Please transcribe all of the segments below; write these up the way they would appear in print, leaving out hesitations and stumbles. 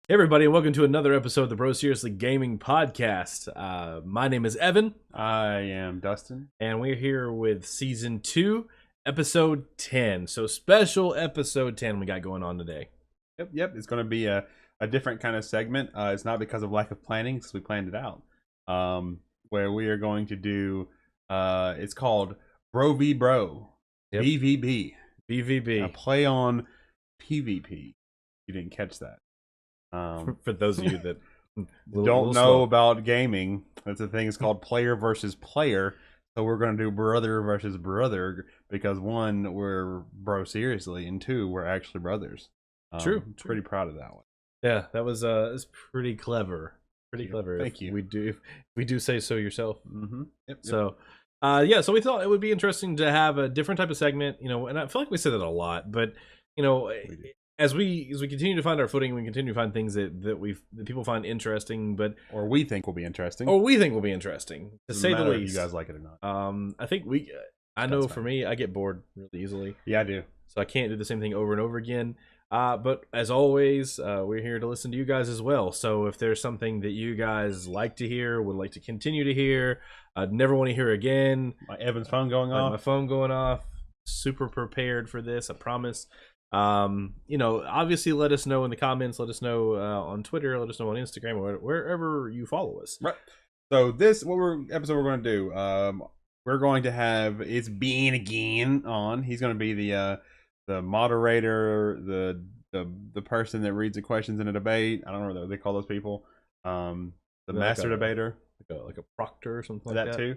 Hey everybody, and welcome to another episode of the Bro Seriously Gaming Podcast. My name is Evan. I am Dustin. And we're here with Season 2, Episode 10. So special Episode 10 we got going on today. Yep. It's going to be a different kind of segment. It's not because of lack of planning, because we planned it out. Where we are going to do, it's called Bro v Bro. Yep. BVB. BVB. A play on PvP. You didn't catch that. For those of you that don't know about gaming, that's the thing. It's called player versus player. So we're going to do brother versus brother because one, we're bro seriously, and two, we're actually brothers. True. Pretty proud of that one. Yeah, that was pretty clever. Pretty clever. Thank you. We do say so yourself. Mm-hmm. Yep. So, so we thought it would be interesting to have a different type of segment, and I feel like we said that a lot, but as we continue to find our footing, we continue to find things that people find interesting, or we think will be interesting, to say the least. If you guys like it or not. I think I know for me, I get bored really easily. Yeah, I do. So I can't do the same thing over and over again. But as always, we're here to listen to you guys as well. So if there's something that you guys like to hear, would like to continue to hear, never want to hear again. Evan's phone going off. My phone going off. Super prepared for this, I promise. Obviously let us know in the comments, let us know on Twitter, let us know on Instagram, or wherever you follow us. Right. So this episode we're going to do, we're going to have It's Bean again on. He's going to be the moderator, the person that reads the questions in a debate. I don't know what they call those people. The master debater, like a proctor or something like that too.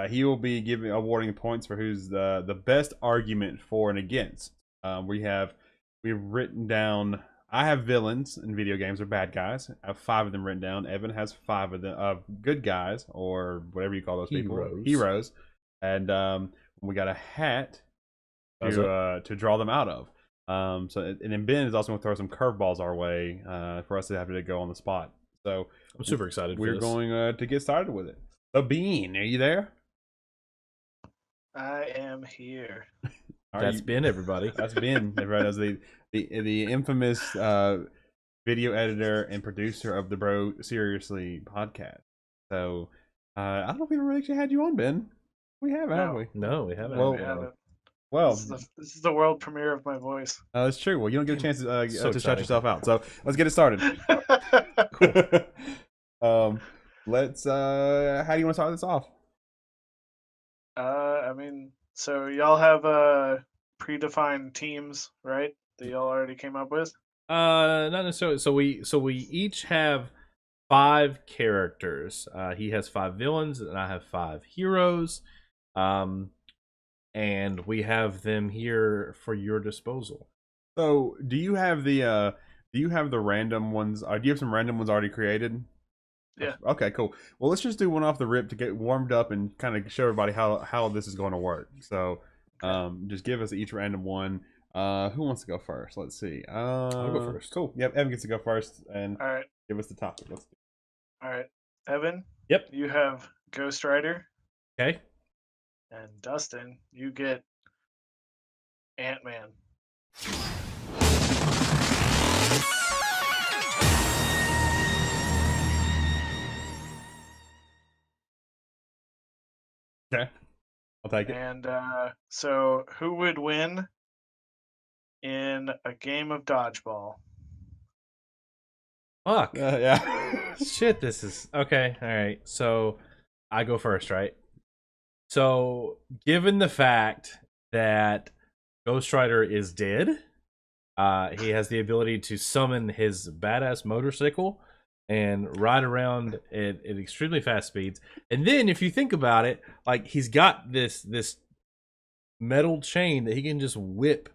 He will be awarding points for who's the best argument for and against. We've written down. I have villains in video games or bad guys. I have 5 of them written down. Evan has 5 of them good guys, or whatever you call those people, heroes. And we got a hat to draw them out of. And then Ben is also going to throw some curveballs our way for us to have to go on the spot. So I'm super excited. We're going to get started with it. So Bean, are you there? I am here. That's Ben, everybody. That's Ben, everybody. That's the infamous video editor and producer of the Bro Seriously podcast. So I don't know if we've ever actually had you on, Ben. We have, haven't we? No, we haven't. Well, this is the world premiere of my voice. That's true. Well, you don't get a chance to shut yourself out. So let's get it started. Let's. How do you want to start this off? So y'all have predefined teams, right? That y'all already came up with? Not necessarily. So we each have 5 characters. He has 5 villains, and I have 5 heroes. And we have them here for your disposal. So, do you have the random ones? Do you have some random ones already created? Yeah. Okay, cool. Well, let's just do one off the rip to get warmed up and kind of show everybody how this is going to work. So, just give us each random one. Who wants to go first? Let's see. I'll go first. Cool. Yep, Evan gets to go first, and all right, give us the topic. Let's do. All right, Evan. Yep. You have Ghost Rider. Okay. And Dustin, you get Ant-Man. Okay, I'll take it. And so, who would win in a game of dodgeball? Fuck. Yeah. Shit, this is... Okay, alright. So, I go first, right? So, given the fact that Ghost Rider is dead, he has the ability to summon his badass motorcycle and ride around at extremely fast speeds. And then, if you think about it, like, he's got this metal chain that he can just whip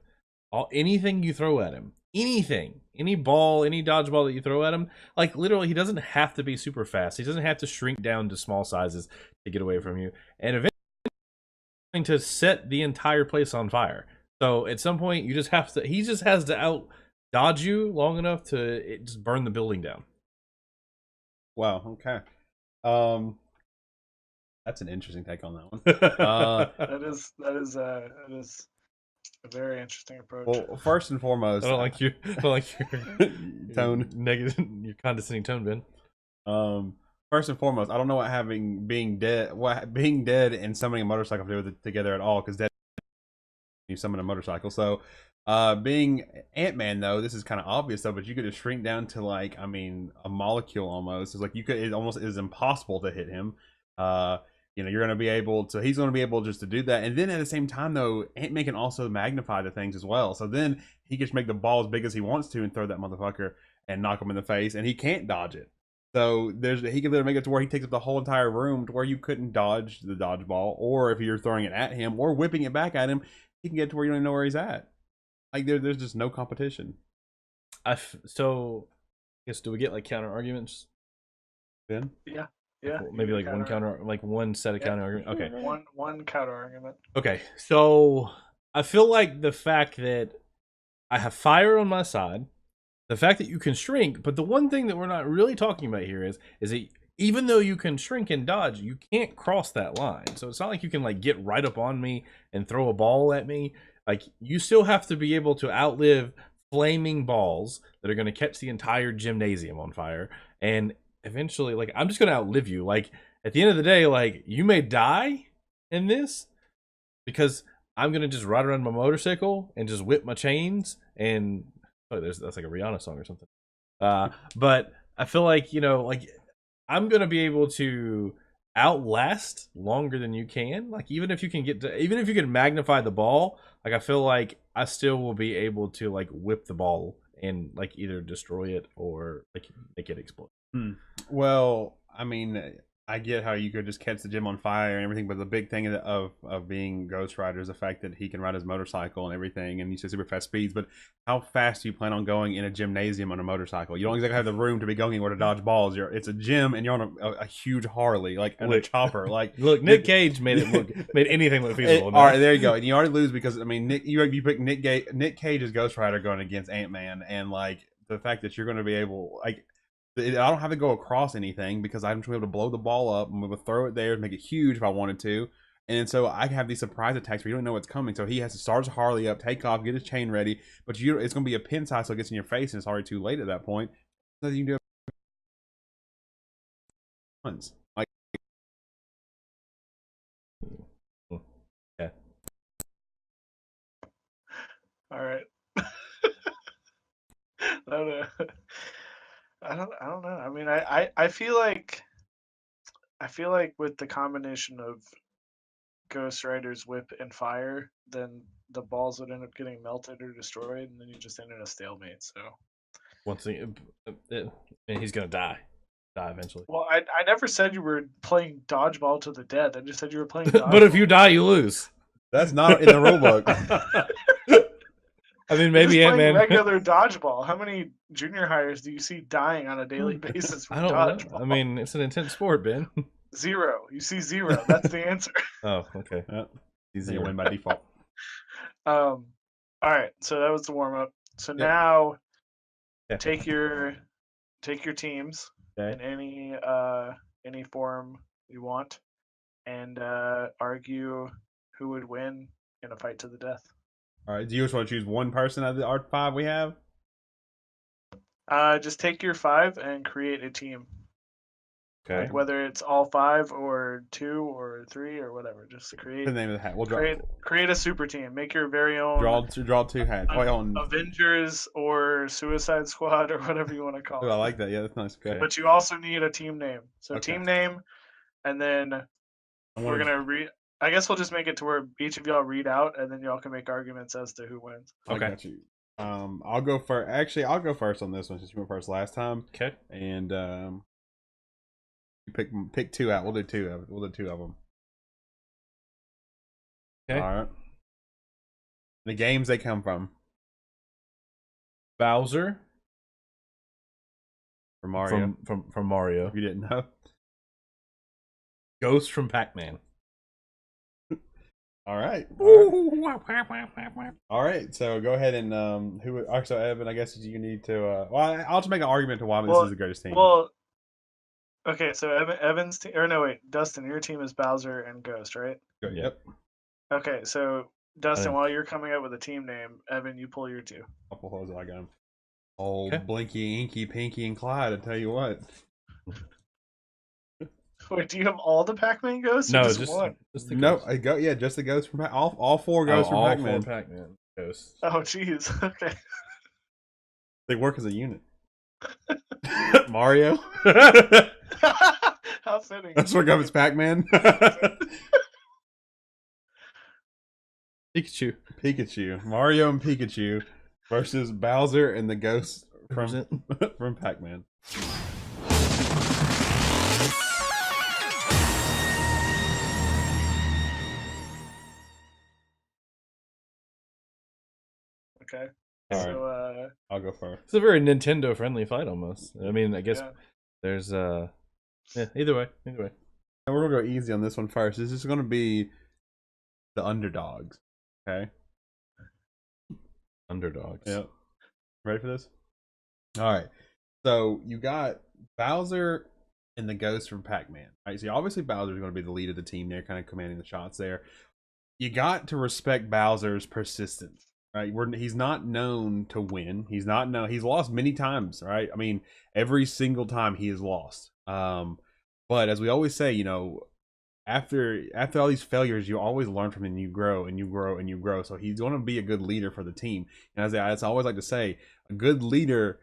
anything you throw at him. Anything. Any ball, any dodgeball that you throw at him. Like, literally, he doesn't have to be super fast. He doesn't have to shrink down to small sizes to get away from you. And eventually, to set the entire place on fire. So at some point, he just has to out dodge you long enough to just burn the building down. Wow. Okay. That's an interesting take on that one. That is a very interesting approach. Well, first and foremost, I don't like your tone, negative, your condescending tone, Ben. First and foremost, I don't know what being dead and summoning a motorcycle to do with it together at all, because dead you summon a motorcycle. So, being Ant-Man though, this is kind of obvious though, but you could just shrink down to like, I mean, a molecule almost. It's like it almost is impossible to hit him. You're going to be able to, he's going to be able just to do that. And then at the same time though, Ant-Man can also magnify the things as well. So then he can make the ball as big as he wants to and throw that motherfucker and knock him in the face, and he can't dodge it. So he can literally make it to where he takes up the whole entire room to where you couldn't dodge the dodgeball, or if you're throwing it at him or whipping it back at him, he can get to where you don't even know where he's at. Like there's just no competition. So, I guess do we get like counter arguments? Ben? Yeah. Maybe like one set of counter argument. Okay. One counter argument. Okay. So I feel like the fact that I have fire on my side, the fact that you can shrink, but the one thing that we're not really talking about here is that even though you can shrink and dodge, you can't cross that line. So it's not like you can like get right up on me and throw a ball at me. Like you still have to be able to outlive flaming balls that are going to catch the entire gymnasium on fire. And eventually, like, I'm just going to outlive you. Like at the end of the day, like you may die in this because I'm going to just ride around my motorcycle and just whip my chains. And that's like a Rihanna song or something. But I feel like, like I'm going to be able to outlast longer than you can. Like even if you can magnify the ball, like I feel like I still will be able to like whip the ball and like either destroy it or like make it explode. Well, I mean, I get how you could just catch the gym on fire and everything, but the big thing of being Ghost Rider is the fact that he can ride his motorcycle and everything, and you say super fast speeds. But how fast do you plan on going in a gymnasium on a motorcycle? You don't exactly have the room to be going anywhere to dodge balls. It's a gym, and you're on a huge Harley, like a chopper. Like look, Nick Cage made anything look feasible. All right, there you go. And you already lose because I mean, you pick Nick Cage as Ghost Rider going against Ant-Man, and like the fact that you're going to be able like. I don't have to go across anything because I'm just able to blow the ball up. I'm able to throw it there, make it huge if I wanted to. And so I have these surprise attacks where you don't know what's coming. So he has to start his Harley up, take off, get his chain ready. But it's going to be a pin size, so it gets in your face, and it's already too late at that point. So you can do it. Like, yeah. All right. I don't know. I mean, I feel like with the combination of Ghost Rider's whip and fire, then the balls would end up getting melted or destroyed, and then you just end in a stalemate. So once thing, and he's gonna die eventually. Well, I never said you were playing dodgeball to the death. I just said you were playing dodgeball. But if you die, you lose. That's not in the rulebook. I mean, maybe Ant-Man. Regular dodgeball. How many junior hires do you see dying on a daily basis from dodgeball? Know. I mean, it's an intense sport, Ben. 0. You see 0. That's the answer. Oh, okay. You win by default. All right. So that was the warm up. So now, take your teams in any form you want, and argue who would win in a fight to the death. All right. Do you just want to choose one person out of the art 5 we have? Just take your 5 and create a team. Okay. Like whether it's all 5 or 2 or 3 or whatever, just create the name of the hat. We'll create a super team. Make your very own. Draw 2 hats. Avengers or Suicide Squad or whatever you want to call it. I like that. Yeah, that's nice. Okay. But you also need a team name. So team name, and then we're gonna read. I guess we'll just make it to where each of y'all read out, and then y'all can make arguments as to who wins. Okay. I got you. I'll go first. Actually, I'll go first on this one since you went first last time. Okay. And you pick 2 out. We'll do 2 of them. Okay. All right. The games they come from. Bowser. From Mario. From Mario. If you didn't know. Ghost from Pac-Man. All right. All right. So go ahead and so Evan, I guess you need to. I'll just make an argument to why this is the greatest team. Well, Okay, so Evan's team, or no, wait, Dustin, your team is Bowser and Ghost, right? Yep. Okay, so Dustin, while you're coming up with a team name, Evan, you pull your two. I'll pull those. I got them. Oh, Okay. Blinky, Inky, Pinky, and Clyde. I tell you what. Wait, do you have all the Pac-Man ghosts? No, or just one? just the No, ghost. I go. Yeah, just the ghosts from all four ghosts from all Pac-Man. 4 Pac-Man ghosts. Oh, jeez. Okay. They work as a unit. Mario. How fitting. That's what goes Pac-Man. Pikachu. Mario and Pikachu versus Bowser and the ghosts from Pac-Man. Okay. All So right. I'll go first. It's a very Nintendo friendly fight almost. I mean, I guess there's either way. And we're gonna go easy on this one first. This is gonna be the underdogs. Okay. Underdogs. Yep. Ready for this? All right. So you got Bowser and the ghost from Pac-Man. All right. So obviously Bowser's going to be the lead of the team there, kind of commanding the shots there. You got to respect Bowser's persistence. Right. He's not known to win. He's lost many times. Right. I mean, every single time he has lost. But as we always say, after all these failures, you always learn from it and you grow and you grow and you grow. So he's going to be a good leader for the team. And as I always like to say, a good leader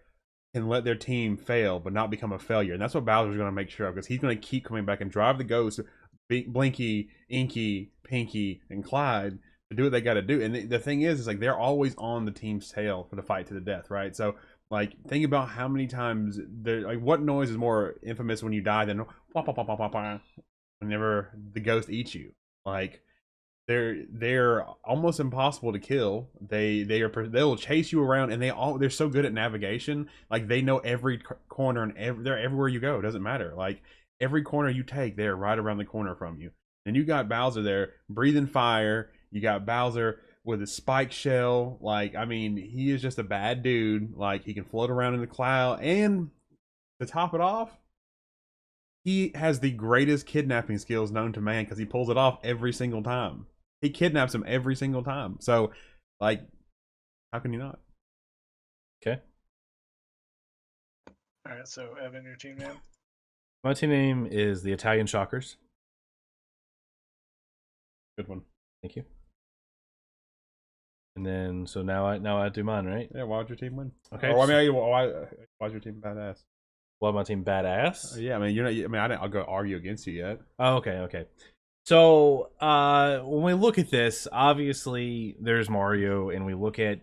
can let their team fail but not become a failure. And that's what Bowser's going to make sure of, because he's going to keep coming back and drive the ghosts, Blinky, Inky, Pinky, and Clyde to do what they got to do. And the thing is like they're always on the team's tail for the fight to the death, right? So like think about how many times what noise is more infamous when you die than wah, wah, wah, wah, wah, wah, whenever the ghost eats you. Like they're almost impossible to kill. They'll chase you around, and they're so good at navigation. Like they know every corner and they're everywhere you go. It doesn't matter. Like every corner you take, they're right around the corner from you. And you got Bowser there breathing fire. You got Bowser with a spike shell. Like I mean, he is just a bad dude. Like he can float around in the cloud, and to top it off, he has the greatest kidnapping skills known to man because he pulls it off every single time. He kidnaps him every single time. So, like, how can you not? Okay. All right, so Evan, your team name? My team name is the Italian Shockers. Good one. Thank you. And then, so now I do mine, right? Yeah, why would your team win? Okay. Or, I mean, why's your team badass? Why my team badass? Yeah, I mean, you're not. I mean, I'll go argue against you yet. Oh, okay. So when we look at this, obviously there's Mario, and we look at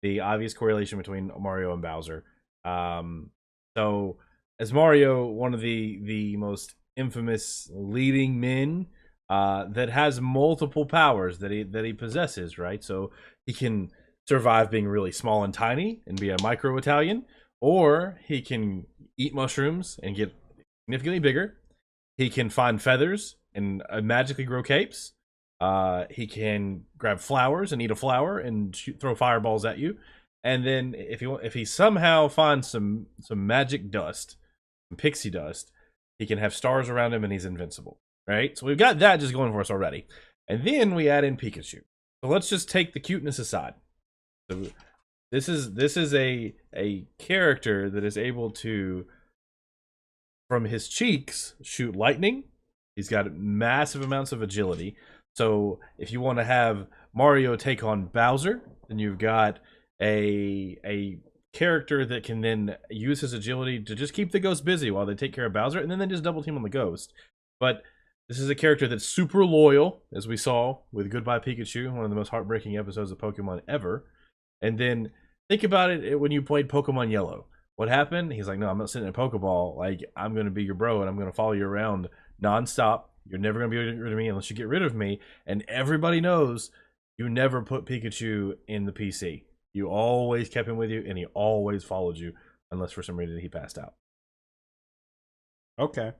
the obvious correlation between Mario and Bowser. So as Mario, one of the most infamous leading men that has multiple powers that he possesses, right? So he can survive being really small and tiny and be a micro Italian, or he can eat mushrooms and get significantly bigger. He can find feathers and magically grow capes. He can grab flowers and eat a flower and throw fireballs at you. And then if he somehow finds some magic dust, some pixie dust, he can have stars around him and he's invincible. Right? So we've got that just going for us already. And then we add in Pikachu. So let's just take the cuteness aside. So this is a character that is able to, from his cheeks, shoot lightning. He's got massive amounts of agility. So if you want to have Mario take on Bowser, then you've got a character that can then use his agility to just keep the ghost busy while they take care of Bowser, and then they just double team on the ghost. But this is a character that's super loyal, as we saw with Goodbye Pikachu, one of the most heartbreaking episodes of Pokemon ever. And then think about it when you played Pokemon Yellow. What happened? He's like, no, I'm not sitting in a Pokeball. Like, I'm going to be your bro, and I'm going to follow you around nonstop. You're never going to be able to get rid of me unless you get rid of me. And everybody knows you never put Pikachu in the PC. You always kept him with you, and he always followed you, unless for some reason he passed out. Okay.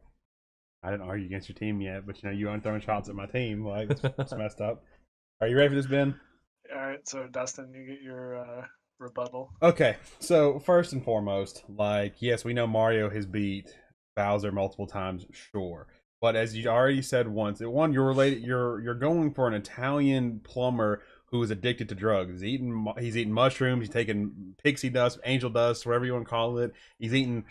I didn't argue against your team yet, but you aren't throwing shots at my team. Like, it's messed up. Are you ready for this, Ben? All right, so Dustin, you get your rebuttal. Okay, so first and foremost, like, yes, we know Mario has beat Bowser multiple times, sure. But as you already said once, one, you're going for an Italian plumber who is addicted to drugs. He's eating mushrooms, he's taking pixie dust, angel dust, whatever you want to call it. He's eating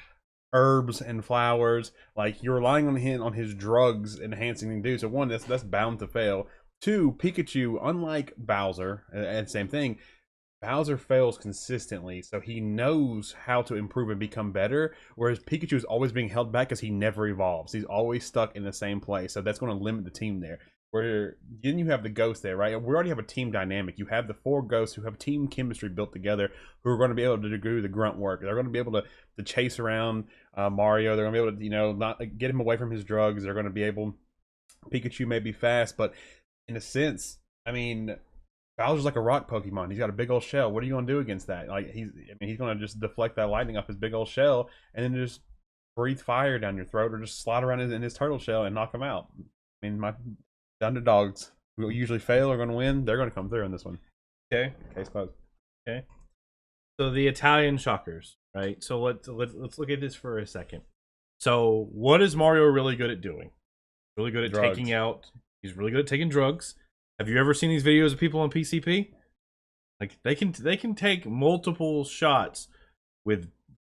herbs and flowers. Like, you're relying on him on his drugs enhancing thing to do. So one, that's bound to fail. Two, Pikachu, unlike Bowser, and same thing, Bowser fails consistently, so he knows how to improve and become better, whereas Pikachu is always being held back because he never evolves. He's always stuck in the same place, so that's going to limit the team there. Where then you have the ghosts there, right? We already have a team dynamic. You have the 4 ghosts who have team chemistry built together, who are going to be able to do the grunt work. They're going to be able to chase around Mario. They're going to be able to, not get him away from his drugs. They're going to be able. Pikachu may be fast, but in a sense, I mean, Bowser's like a rock Pokemon. He's got a big old shell. What are you going to do against that? Like, he's going to just deflect that lightning off his big old shell and then just breathe fire down your throat, or just slide around in his turtle shell and knock him out. I mean, the underdogs who usually fail are going to win. They're going to come through in this one. Okay. Case closed. Okay. So the Italian shockers, right? So let's look at this for a second. So what is Mario really good at doing? Really good at taking out. He's really good at taking drugs. Have you ever seen these videos of people on PCP? Like, they can take multiple shots with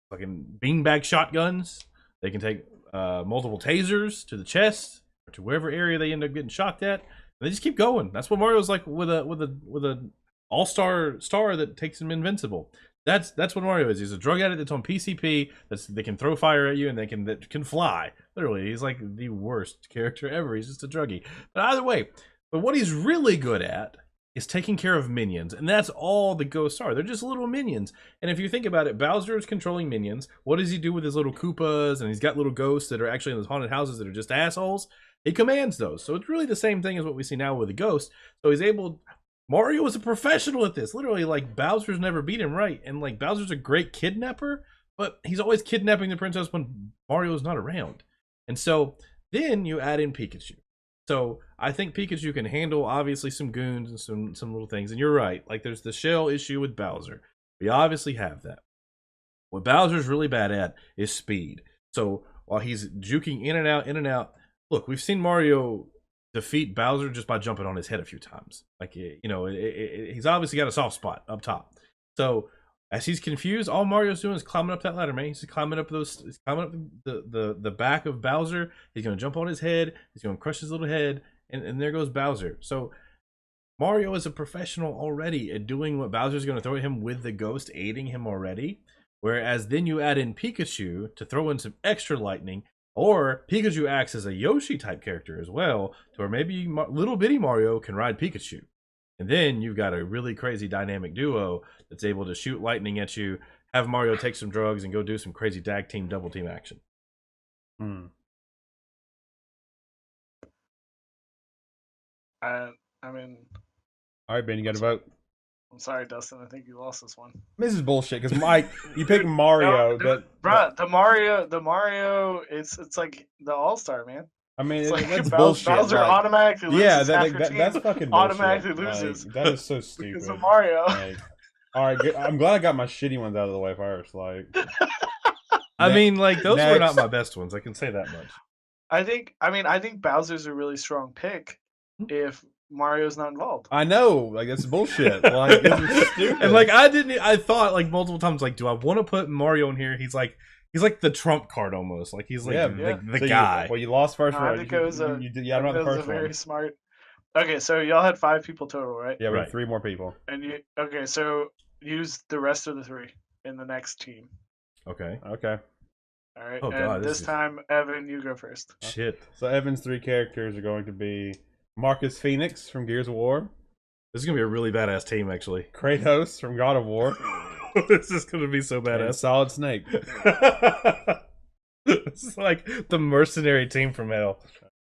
fucking beanbag shotguns. They can take multiple tasers to the chest or to wherever area they end up getting shocked at. And they just keep going. That's what Mario's like with a all-star star that takes him invincible. That's what Mario is. He's a drug addict that's on PCP. They can throw fire at you and that can fly. Literally, he's like the worst character ever. He's just a druggie. But either way. But what he's really good at is taking care of minions, and that's all the ghosts are. They're just little minions. And if you think about it, Bowser is controlling minions. What does he do with his little Koopas? And he's got little ghosts that are actually in those haunted houses that are just assholes. He commands those. So it's really the same thing as what we see now with the ghost. So he's able... Mario is a professional at this. Literally, like, Bowser's never beat him, right? And, like, Bowser's a great kidnapper, but he's always kidnapping the princess when Mario's not around. And so then you add in Pikachu. So I think Pikachu can handle, obviously, some goons and some little things. And you're right. Like, there's the shell issue with Bowser. We obviously have that. What Bowser's really bad at is speed. So while he's juking in and out, look, we've seen Mario defeat Bowser just by jumping on his head a few times. Like, he's obviously got a soft spot up top. So as he's confused, all Mario's doing is climbing up that ladder, man. He's climbing up the back of Bowser. He's gonna jump on his head. He's gonna crush his little head, and there goes Bowser. So Mario is a professional already at doing what Bowser's gonna throw at him with the ghost aiding him already. Whereas then you add in Pikachu to throw in some extra lightning, or Pikachu acts as a Yoshi type character as well, to where maybe little bitty Mario can ride Pikachu. And then you've got a really crazy dynamic duo that's able to shoot lightning at you, have Mario take some drugs, and go do some crazy tag team, double team action. I mean... All right, Ben, you got to vote. I'm sorry, Dustin. I think you lost this one. This is bullshit, because Mike, you picked Mario. The Mario, it's like the All-Star, man. I mean, it's like that's bullshit. Bowser automatically loses. Yeah, that's fucking bullshit. Automatically loses. Like, that is so stupid. Because of Mario. Like, all right, good. I'm glad I got my shitty ones out of the way first. Like, I mean, like, those were not my best ones. I can say that much. I think Bowser's a really strong pick if Mario's not involved. I know, like, that's bullshit. Like, it's stupid. And like, I thought like multiple times, like, do I want to put Mario in here? He's like the trump card almost. Like, he's like the guy. You lost first round. I think it was very smart. Okay, so y'all had 5 people total, right? Yeah, we have 3 more people. And so use the rest of the 3 in the next team. Okay. All right. Oh, and God, this time, Evan, you go first. Shit. So Evan's 3 characters are going to be Marcus Phoenix from Gears of War. This is gonna be a really badass team, actually. Kratos from God of War. This is gonna be so badass. And Solid Snake. This is like the mercenary team from hell.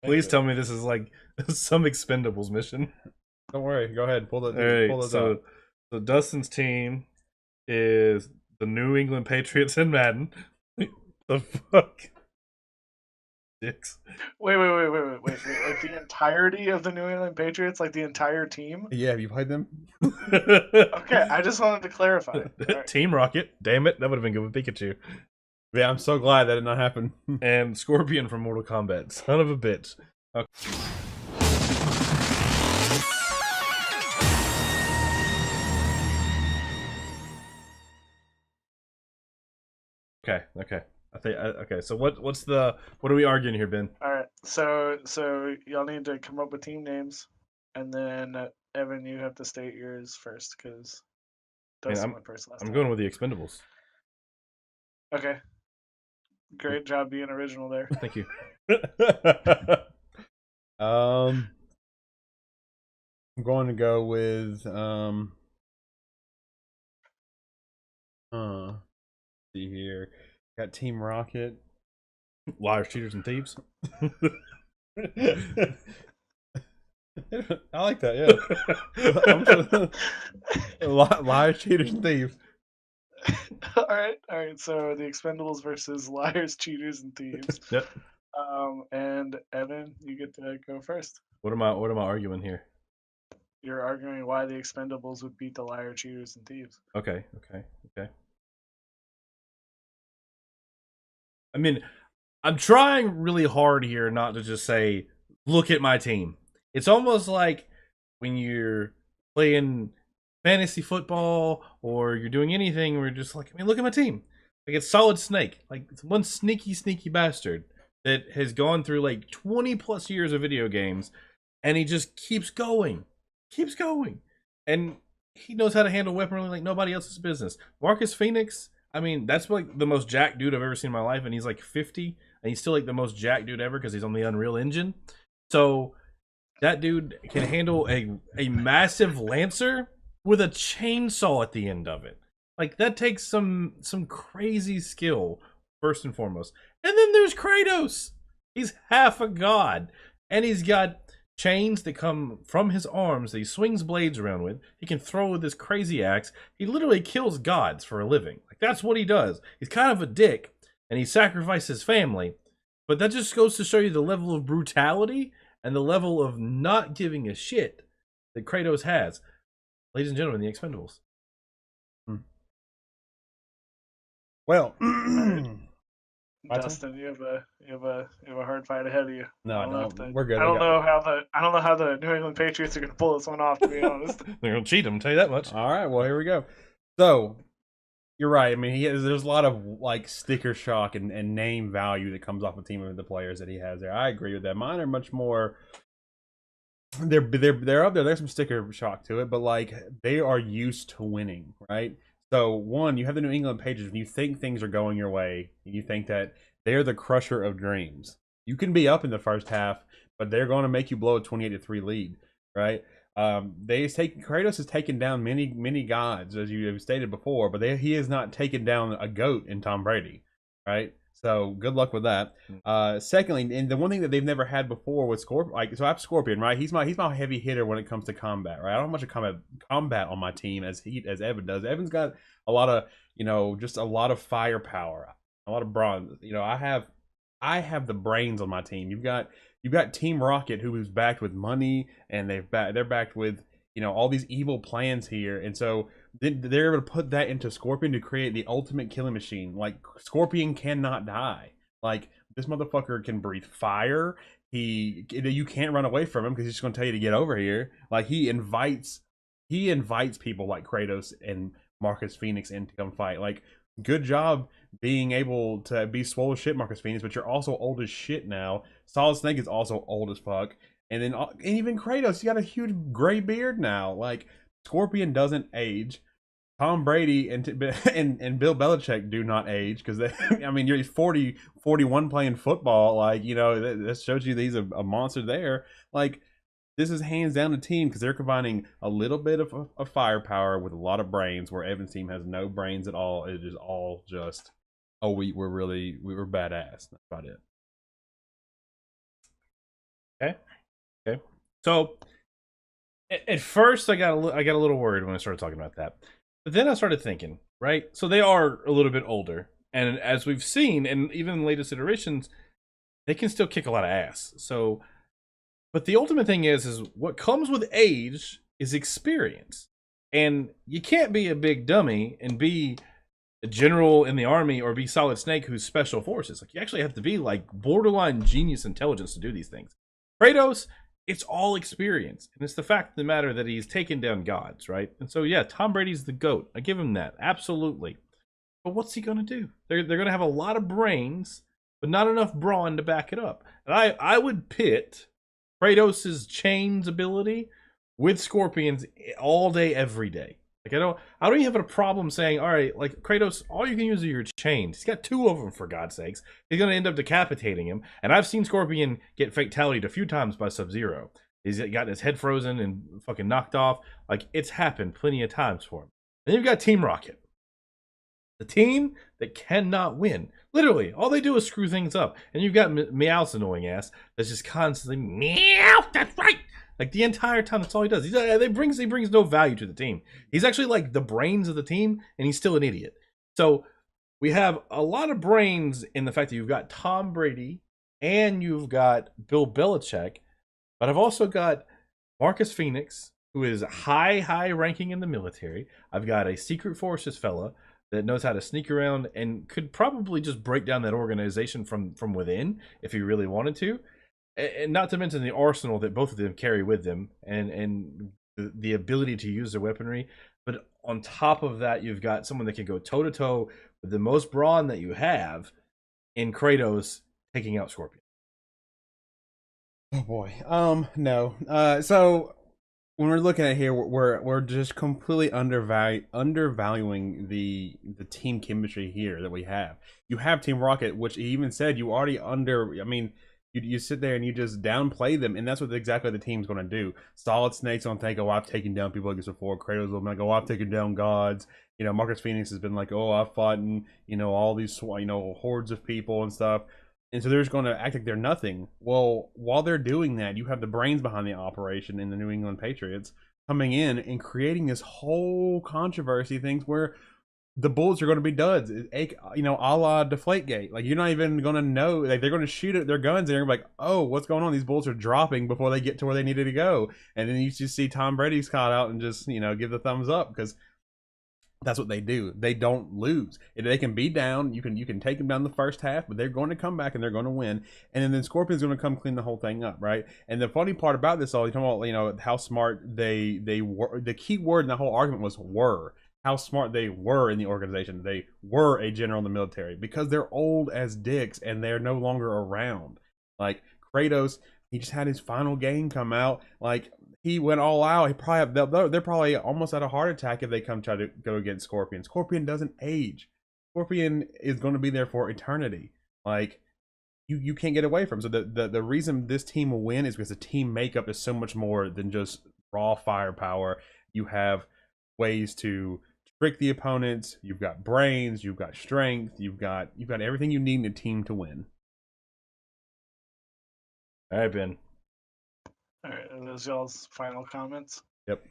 Please tell me this is like some Expendables mission. Don't worry. Go ahead. Pull those so, out. So Dustin's team is the New England Patriots in Madden. The fuck? Dicks. Wait. Like the entirety of the New England Patriots? Like the entire team? Yeah, have you played them? Okay, I just wanted to clarify. Right. Team Rocket. Damn it. That would have been good with Pikachu. Yeah, I'm so glad that did not happen. And Scorpion from Mortal Kombat. Son of a bitch. Okay. I think okay. So what are we arguing here, Ben? All right. So y'all need to come up with team names, and then Evan, you have to state yours first because Dustin went first last time. I'm going with the Expendables. Okay. Great job being original there. Thank you. I'm going to go with see here. Got Team Rocket. Liars, cheaters, and thieves. I like that, yeah. Liars, cheaters, and thieves. All right. So the Expendables versus Liars, Cheaters, and Thieves. Yep. And Evan, you get to go first. What am I arguing here? You're arguing why the Expendables would beat the Liar, Cheaters, and Thieves. Okay. I mean, I'm trying really hard here not to just say, look at my team. It's almost like when you're playing fantasy football or you're doing anything where you're just like, I mean, look at my team. Like, it's Solid Snake. Like, it's one sneaky bastard that has gone through like 20 plus years of video games, and he just keeps going. And he knows how to handle weaponry like nobody else's business. Marcus Phoenix, I mean, that's like the most jacked dude I've ever seen in my life, and he's like 50, and he's still like the most jacked dude ever because he's on the Unreal Engine. So that dude can handle a massive Lancer with a chainsaw at the end of it. Like, that takes some crazy skill, first and foremost. And then there's Kratos. He's half a god. And he's got chains that come from his arms that he swings blades around with. He can throw with this crazy axe. He literally kills gods for a living. Like, that's what he does. He's kind of a dick, and he sacrifices his family. But that just goes to show you the level of brutality and the level of not giving a shit that Kratos has. Ladies and gentlemen, the Expendables. Well, Dustin, you have a hard fight ahead of you. No, we're good. I don't know how the New England Patriots are going to pull this one off. To be honest, they're going to cheat him. Tell you that much. All right. Well, here we go. So you're right. I mean, there's a lot of like sticker shock and name value that comes off a team of the players that he has there. I agree with that. Mine are much more. They're up there. There's some sticker shock to it, but like they are used to winning, right? So one, you have the New England Patriots. When you think things are going your way, you think that they're the crusher of dreams. You can be up in the first half, but they're going to make you blow a 28-3 lead, right? Kratos has taken down many gods, as you have stated before, but he has not taken down a goat in Tom Brady, right? So good luck with that. Secondly, and the one thing that they've never had before was Scorpion. Like, so I have Scorpion, right? He's my heavy hitter when it comes to combat, right? I don't have much of combat on my team as Evan does. Evan's got a lot of, just a lot of firepower, a lot of bronze. I have the brains on my team. You've got Team Rocket, who is backed with money, and they're backed with all these evil plans here, and so they're able to put that into Scorpion to create the ultimate killing machine. Like, Scorpion cannot die. Like, this motherfucker can breathe fire. You can't run away from him because he's just going to tell you to get over here. Like, he invites people like Kratos and Marcus Phoenix in to come fight. Like, good job being able to be swole as shit, Marcus Phoenix, but you're also old as shit now. Solid Snake is also old as fuck. And even Kratos, he got a huge gray beard now. Like, Scorpion doesn't age. Tom Brady and Bill Belichick do not age because you're 41 playing football. Like, that shows you that he's a monster there. Like, this is hands down a team because they're combining a little bit of firepower with a lot of brains, where Evan's team has no brains at all. It is all just, we were badass. That's about it. Okay. So at first I got a little worried when I started talking about that. But then I started thinking, right? So they are a little bit older, and as we've seen, and even in the latest iterations, they can still kick a lot of ass. So, but the ultimate thing is what comes with age is experience. And you can't be a big dummy and be a general in the army or be Solid Snake who's special forces. Like, you actually have to be like borderline genius intelligence to do these things. Kratos, it's all experience, and it's the fact of the matter that he's taken down gods, right? And so yeah, Tom Brady's the GOAT. I give him that, absolutely. But what's he gonna do? They're gonna have a lot of brains, but not enough brawn to back it up. And I would pit Kratos' chains ability with Scorpion's all day, every day. Like, I don't even have a problem saying, all right, like, Kratos, all you can use are your chains. He's got 2 of them, for God's sakes. He's gonna end up decapitating him. And I've seen Scorpion get fatality'd a few times by Sub-Zero. He's got his head frozen and fucking knocked off. Like, it's happened plenty of times for him. Then you've got Team Rocket, the team that cannot win. Literally, all they do is screw things up. And you've got Meowth's annoying ass that's just constantly, meow, that's right. Like, the entire time, that's all he does. He brings no value to the team. He's actually like the brains of the team, and he's still an idiot. So we have a lot of brains in the fact that you've got Tom Brady and you've got Bill Belichick, but I've also got Marcus Phoenix, who is high ranking in the military. I've got a secret forces fella that knows how to sneak around and could probably just break down that organization from within if he really wanted to. And not to mention the arsenal that both of them carry with them, and the ability to use their weaponry. But on top of that, you've got someone that can go toe to toe with the most brawn that you have in Kratos taking out Scorpion. Oh boy, no. So when we're looking at here, we're just completely undervaluing the team chemistry here that we have. You have Team Rocket, which he even said you already under. I mean, you sit there and you just downplay them, and that's what exactly the team's going to do. Solid Snake's going to think, oh, I've taken down people like this before. Kratos will be like, oh, I've taken down gods. You know, Marcus Phoenix has been like, oh, I've fought, and you know, all these hordes of people and stuff. And so they're just going to act like they're nothing. Well, while they're doing that, you have the brains behind the operation in the New England Patriots coming in and creating this whole controversy things where the bullets are going to be duds, you know, a la Deflategate. Like, you're not even going to know. Like, they're going to shoot at their guns, and they're like, oh, what's going on? These bullets are dropping before they get to where they needed to go. And then you just see Tom Brady's caught out and just, you know, give the thumbs up, because that's what they do. They don't lose. They can be down. You can take them down the first half, but they're going to come back and they're going to win. And then Scorpion's going to come clean the whole thing up, right? And the funny part about this all, you're talking about, you know, how smart they were. The key word in the whole argument was were. How smart they were in the organization. They were a general in the military, because they're old as dicks and they're no longer around. Like, Kratos, he just had his final game come out. Like, he went all out. They're probably almost at a heart attack if they come try to go against Scorpion. Scorpion doesn't age. Scorpion is going to be there for eternity. Like, you can't get away from. So the reason this team will win is because the team makeup is so much more than just raw firepower. You have ways to trick the opponents. You've got brains. You've got strength. You've got everything you need in a team to win. All right, Ben. All right, are those y'all's final comments? Yep.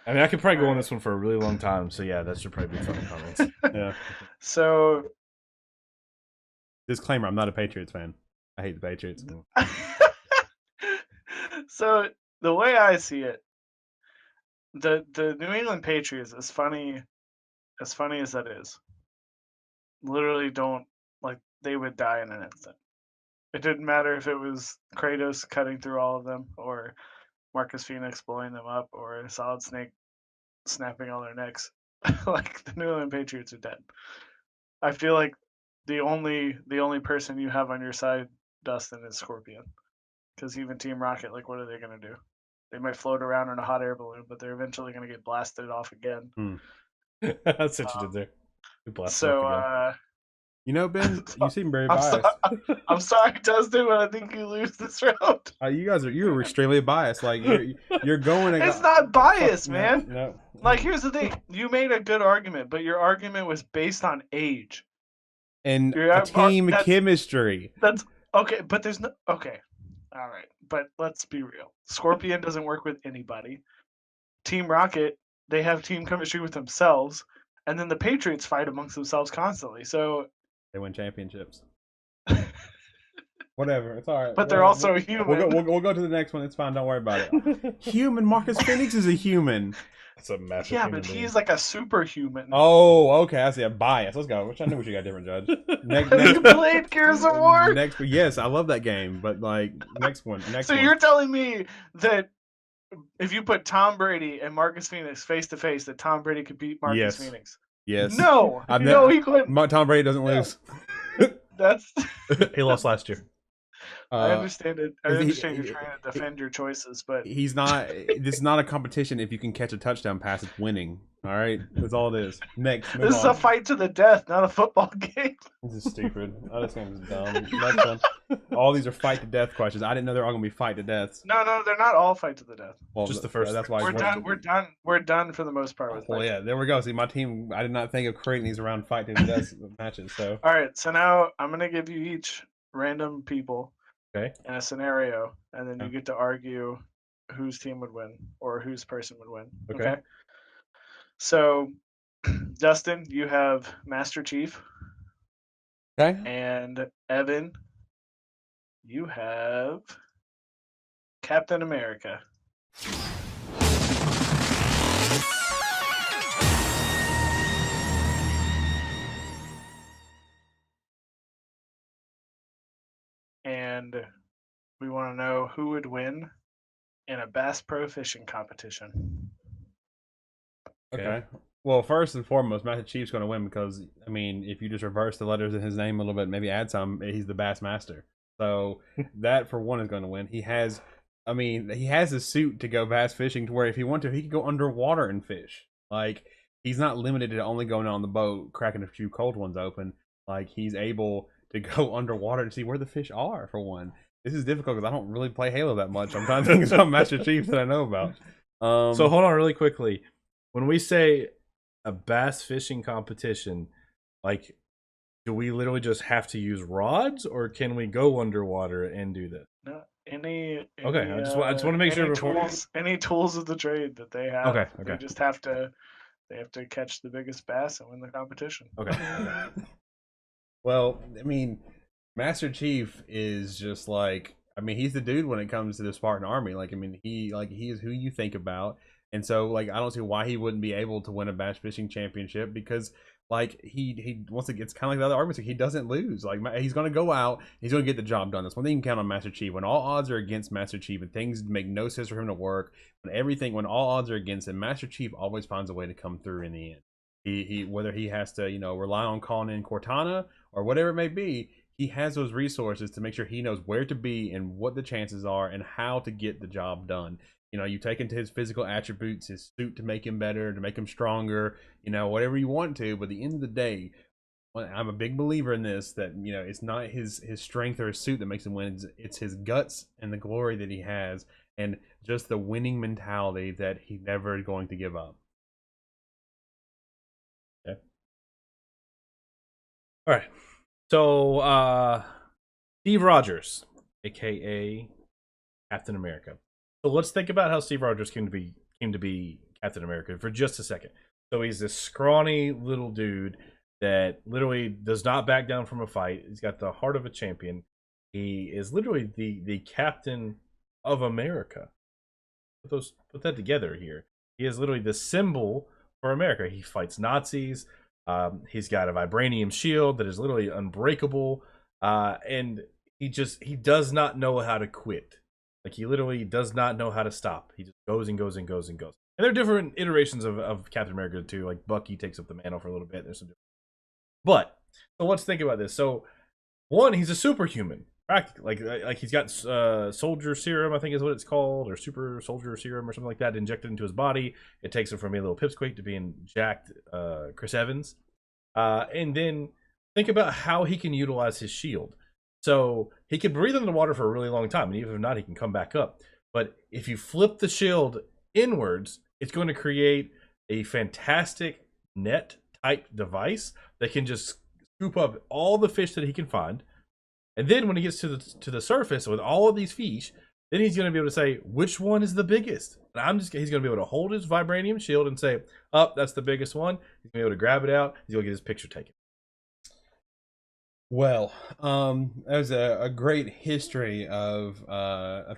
I mean, I could probably go on this one for a really long time, so yeah, that should probably be final comments. Yeah. So, disclaimer: I'm not a Patriots fan. I hate the Patriots. So the way I see it, the New England Patriots, as funny as that is, literally don't, like, they would die in an instant. It didn't matter if it was Kratos cutting through all of them, or Marcus Phoenix blowing them up, or Solid Snake snapping all their necks. Like, the New England Patriots are dead. I feel like the only person you have on your side, Dustin, is Scorpion. Because even Team Rocket, like, what are they going to do? They might float around in a hot air balloon, but they're eventually going to get blasted off again. That's what you did there. You blasted off again. You know, Ben, you seem very biased. I'm sorry, Dustin, but I think you lose this round. You're extremely biased. Like, you're going. It's not biased, man. No. Like, here's the thing: you made a good argument, but your argument was based on age and team chemistry. That's okay, but there's no okay. All right, but let's be real. Scorpion doesn't work with anybody. Team Rocket, they have team chemistry with themselves, and then the Patriots fight amongst themselves constantly. So they win championships. Whatever, it's all right. But they're also human. We'll go to the next one. It's fine. Don't worry about it. Human Marcus Phoenix is a human. That's a massive. Yeah, but he's like a superhuman. Oh, okay. I see a bias. Let's go. Which I knew we should got different, Judge. Have you played Gears of War? Next, yes, I love that game. But like next one. So you're telling me that if you put Tom Brady and Marcus Phoenix face to face, that Tom Brady could beat Marcus Phoenix? Yes. No. No, he couldn't. Tom Brady doesn't lose. That's. He lost last year. I understand it. I understand you're trying to defend your choices, but he's not. This is not a competition. If you can catch a touchdown pass, it's winning. All right, that's all it is. Next, this is a fight to the death, not a football game. This is stupid. Oh, this game is dumb. Next one. All these are fight to death questions. I didn't know they were all gonna be fight to deaths. No, they're not all fight to the death. Well, just the first. That's why we're done for the most part. With well, yeah, there we go. See, my team. I did not think of creating these around fight to the death matches. So. All right, so now I'm gonna give you each random people. Okay. In a scenario, and then you get to argue whose team would win or whose person would win. Okay. So, Dustin, you have Master Chief. Okay. And Evan, you have Captain America. And we want to know who would win in a Bass Pro fishing competition. Okay. Well, first and foremost, Master Chief's going to win because, I mean, if you just reverse the letters in his name a little bit, maybe add some, he's the Bass Master. So that, for one, is going to win. He has a suit to go bass fishing to where if he wanted to, he could go underwater and fish. Like, he's not limited to only going on the boat, cracking a few cold ones open. Like, he's able to go underwater to see where the fish are, for one. This is difficult because I don't really play Halo that much. I'm trying to think of some Master Chiefs that I know about. So hold on really quickly. When we say a bass fishing competition, like, do we literally just have to use rods, or can we go underwater and do this? No, any okay. I just want to make sure before any tools of the trade that they have. Okay. They just have to catch the biggest bass and win the competition. Okay. Well, I mean, Master Chief is just like, I mean, he's the dude when it comes to the Spartan army. Like, I mean, he is who you think about. And so, like, I don't see why he wouldn't be able to win a bass fishing championship because, like, he wants to. It's kind of like the other arguments. Like, he doesn't lose. Like, he's going to go out. He's going to get the job done. That's one thing you can count on Master Chief. When all odds are against Master Chief and things make no sense for him to work, when all odds are against him, Master Chief always finds a way to come through in the end. He whether he has to, rely on calling in Cortana or whatever it may be, he has those resources to make sure he knows where to be and what the chances are and how to get the job done. You take into his physical attributes, his suit to make him better, to make him stronger, whatever you want to. But at the end of the day, I'm a big believer in this, that, it's not his strength or his suit that makes him win. It's his guts and the glory that he has and just the winning mentality that he's never going to give up. Okay. All right. So, Steve Rogers, a.k.a. Captain America. So let's think about how Steve Rogers came to be Captain America for just a second. So he's this scrawny little dude that literally does not back down from a fight. He's got the heart of a champion. He is literally the captain of America. Put that together here. He is literally the symbol for America. He fights Nazis. He's got a vibranium shield that is literally unbreakable. And he does not know how to quit. Like, he literally does not know how to stop. He just goes and goes and goes and goes. And there are different iterations of Captain America too. Like, Bucky takes up the mantle for a little bit. There's some different. But so let's think about this. So, one, he's a superhuman, practically. Like he's got soldier serum, I think is what it's called, or super soldier serum or something like that, injected into his body. It takes him from a little pipsqueak to being jacked Chris Evans. And then think about how he can utilize his shield. So he can breathe in the water for a really long time, and even if not, he can come back up. But if you flip the shield inwards, it's going to create a fantastic net type device that can just scoop up all the fish that he can find. And then when he gets to the surface with all of these fish, then he's going to be able to say which one is the biggest. And he's going to be able to hold his vibranium shield and say, "Oh, that's the biggest one." He's going to be able to grab it out. He's going to get his picture taken. Well, there's a great history of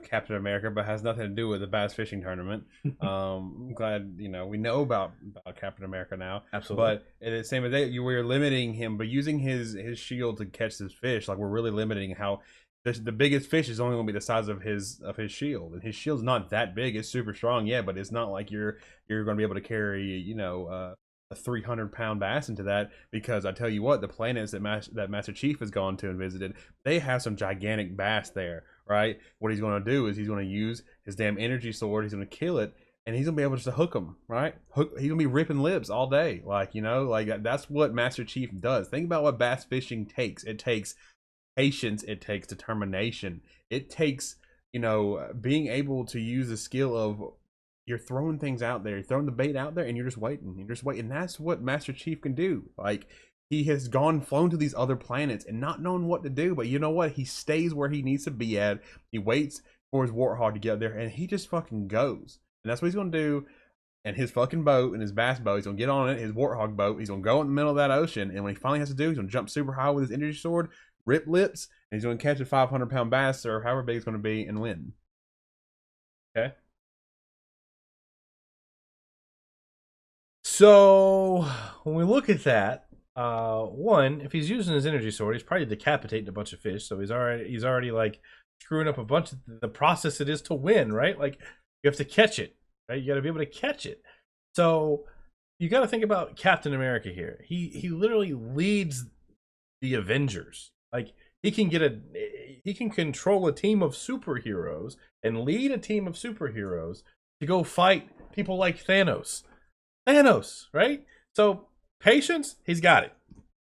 Captain America, but has nothing to do with the bass fishing tournament. I'm glad we know about Captain America now. Absolutely. But at the same day, we're limiting him, but using his shield to catch this fish, like we're really limiting how the biggest fish is only going to be the size of his shield, and his shield's not that big. It's super strong, yeah, but it's not like you're going to be able to carry a 300-pound bass into that, because I tell you what, the planets that Master Chief has gone to and visited, they have some gigantic bass there, right? What he's going to do is he's going to use his damn energy sword. He's going to kill it, and he's going to be able just to hook them, right? He's going to be ripping lips all day, that's what Master Chief does. Think about what bass fishing takes. It takes patience. It takes determination. It takes being able to use the skill of, you're throwing things out there, you're throwing the bait out there, and you're just waiting. That's what Master Chief can do. Like, he has flown to these other planets and not knowing what to do, but you know what? He stays where he needs to be at. He waits for his warthog to get there, and he just fucking goes. And that's what he's gonna do. And his fucking boat, and his bass boat, he's gonna get on it, his warthog boat, he's gonna go in the middle of that ocean, and when he finally has to do, he's gonna jump super high with his energy sword, rip lips, and he's gonna catch a 500-pound bass, or however big it's gonna be, and win. Okay. So when we look at that, one, if he's using his energy sword, he's probably decapitating a bunch of fish. So he's already like screwing up a bunch of the process it is to win, right? Like, you have to catch it, right? You got to be able to catch it. So you got to think about Captain America here. He literally leads the Avengers. Like, he can control a team of superheroes and lead a team of superheroes to go fight people like Thanos, right? So patience, he's got it.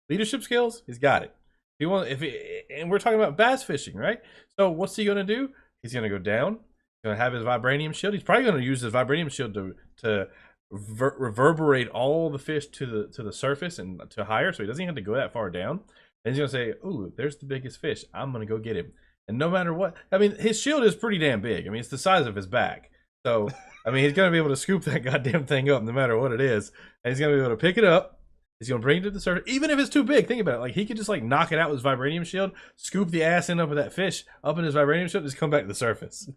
Leadership skills, he's got it. And we're talking about bass fishing, right? So what's he gonna do? He's gonna go down. He's gonna have his vibranium shield. He's probably gonna use his vibranium shield to reverberate all the fish to the surface and to higher, so he doesn't even have to go that far down. And he's gonna say, "Ooh, there's the biggest fish. I'm gonna go get him." And no matter what, I mean, his shield is pretty damn big. I mean, it's the size of his back. So I mean, he's going to be able to scoop that goddamn thing up no matter what it is. And he's going to be able to pick it up. He's going to bring it to the surface. Even if it's too big, think about it. Like, he could just, like, knock it out with his vibranium shield, scoop the ass end up of that fish up in his vibranium shield, and just come back to the surface.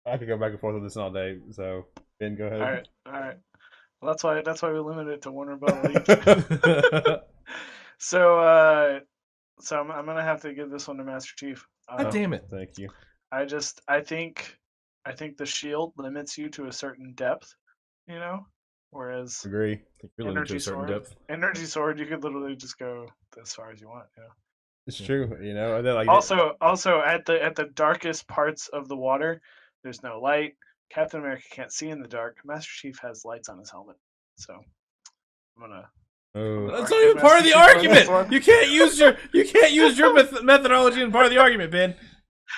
I could go back and forth on this all day. So, Ben, go ahead. All right. Well, that's why we limited it to one rebuttal each. So I'm going to have to give this one to Master Chief. God damn it. Thank you. I think the shield limits you to a certain depth, whereas agree. Energy sword, you could literally just go as far as you want. It's true. Like, also at the darkest parts of the water, there's no light. Captain America can't see in the dark. Master Chief has lights on his helmet, so I'm gonna. That's not even part of the argument. You can't use your methodology in part of the argument, Ben.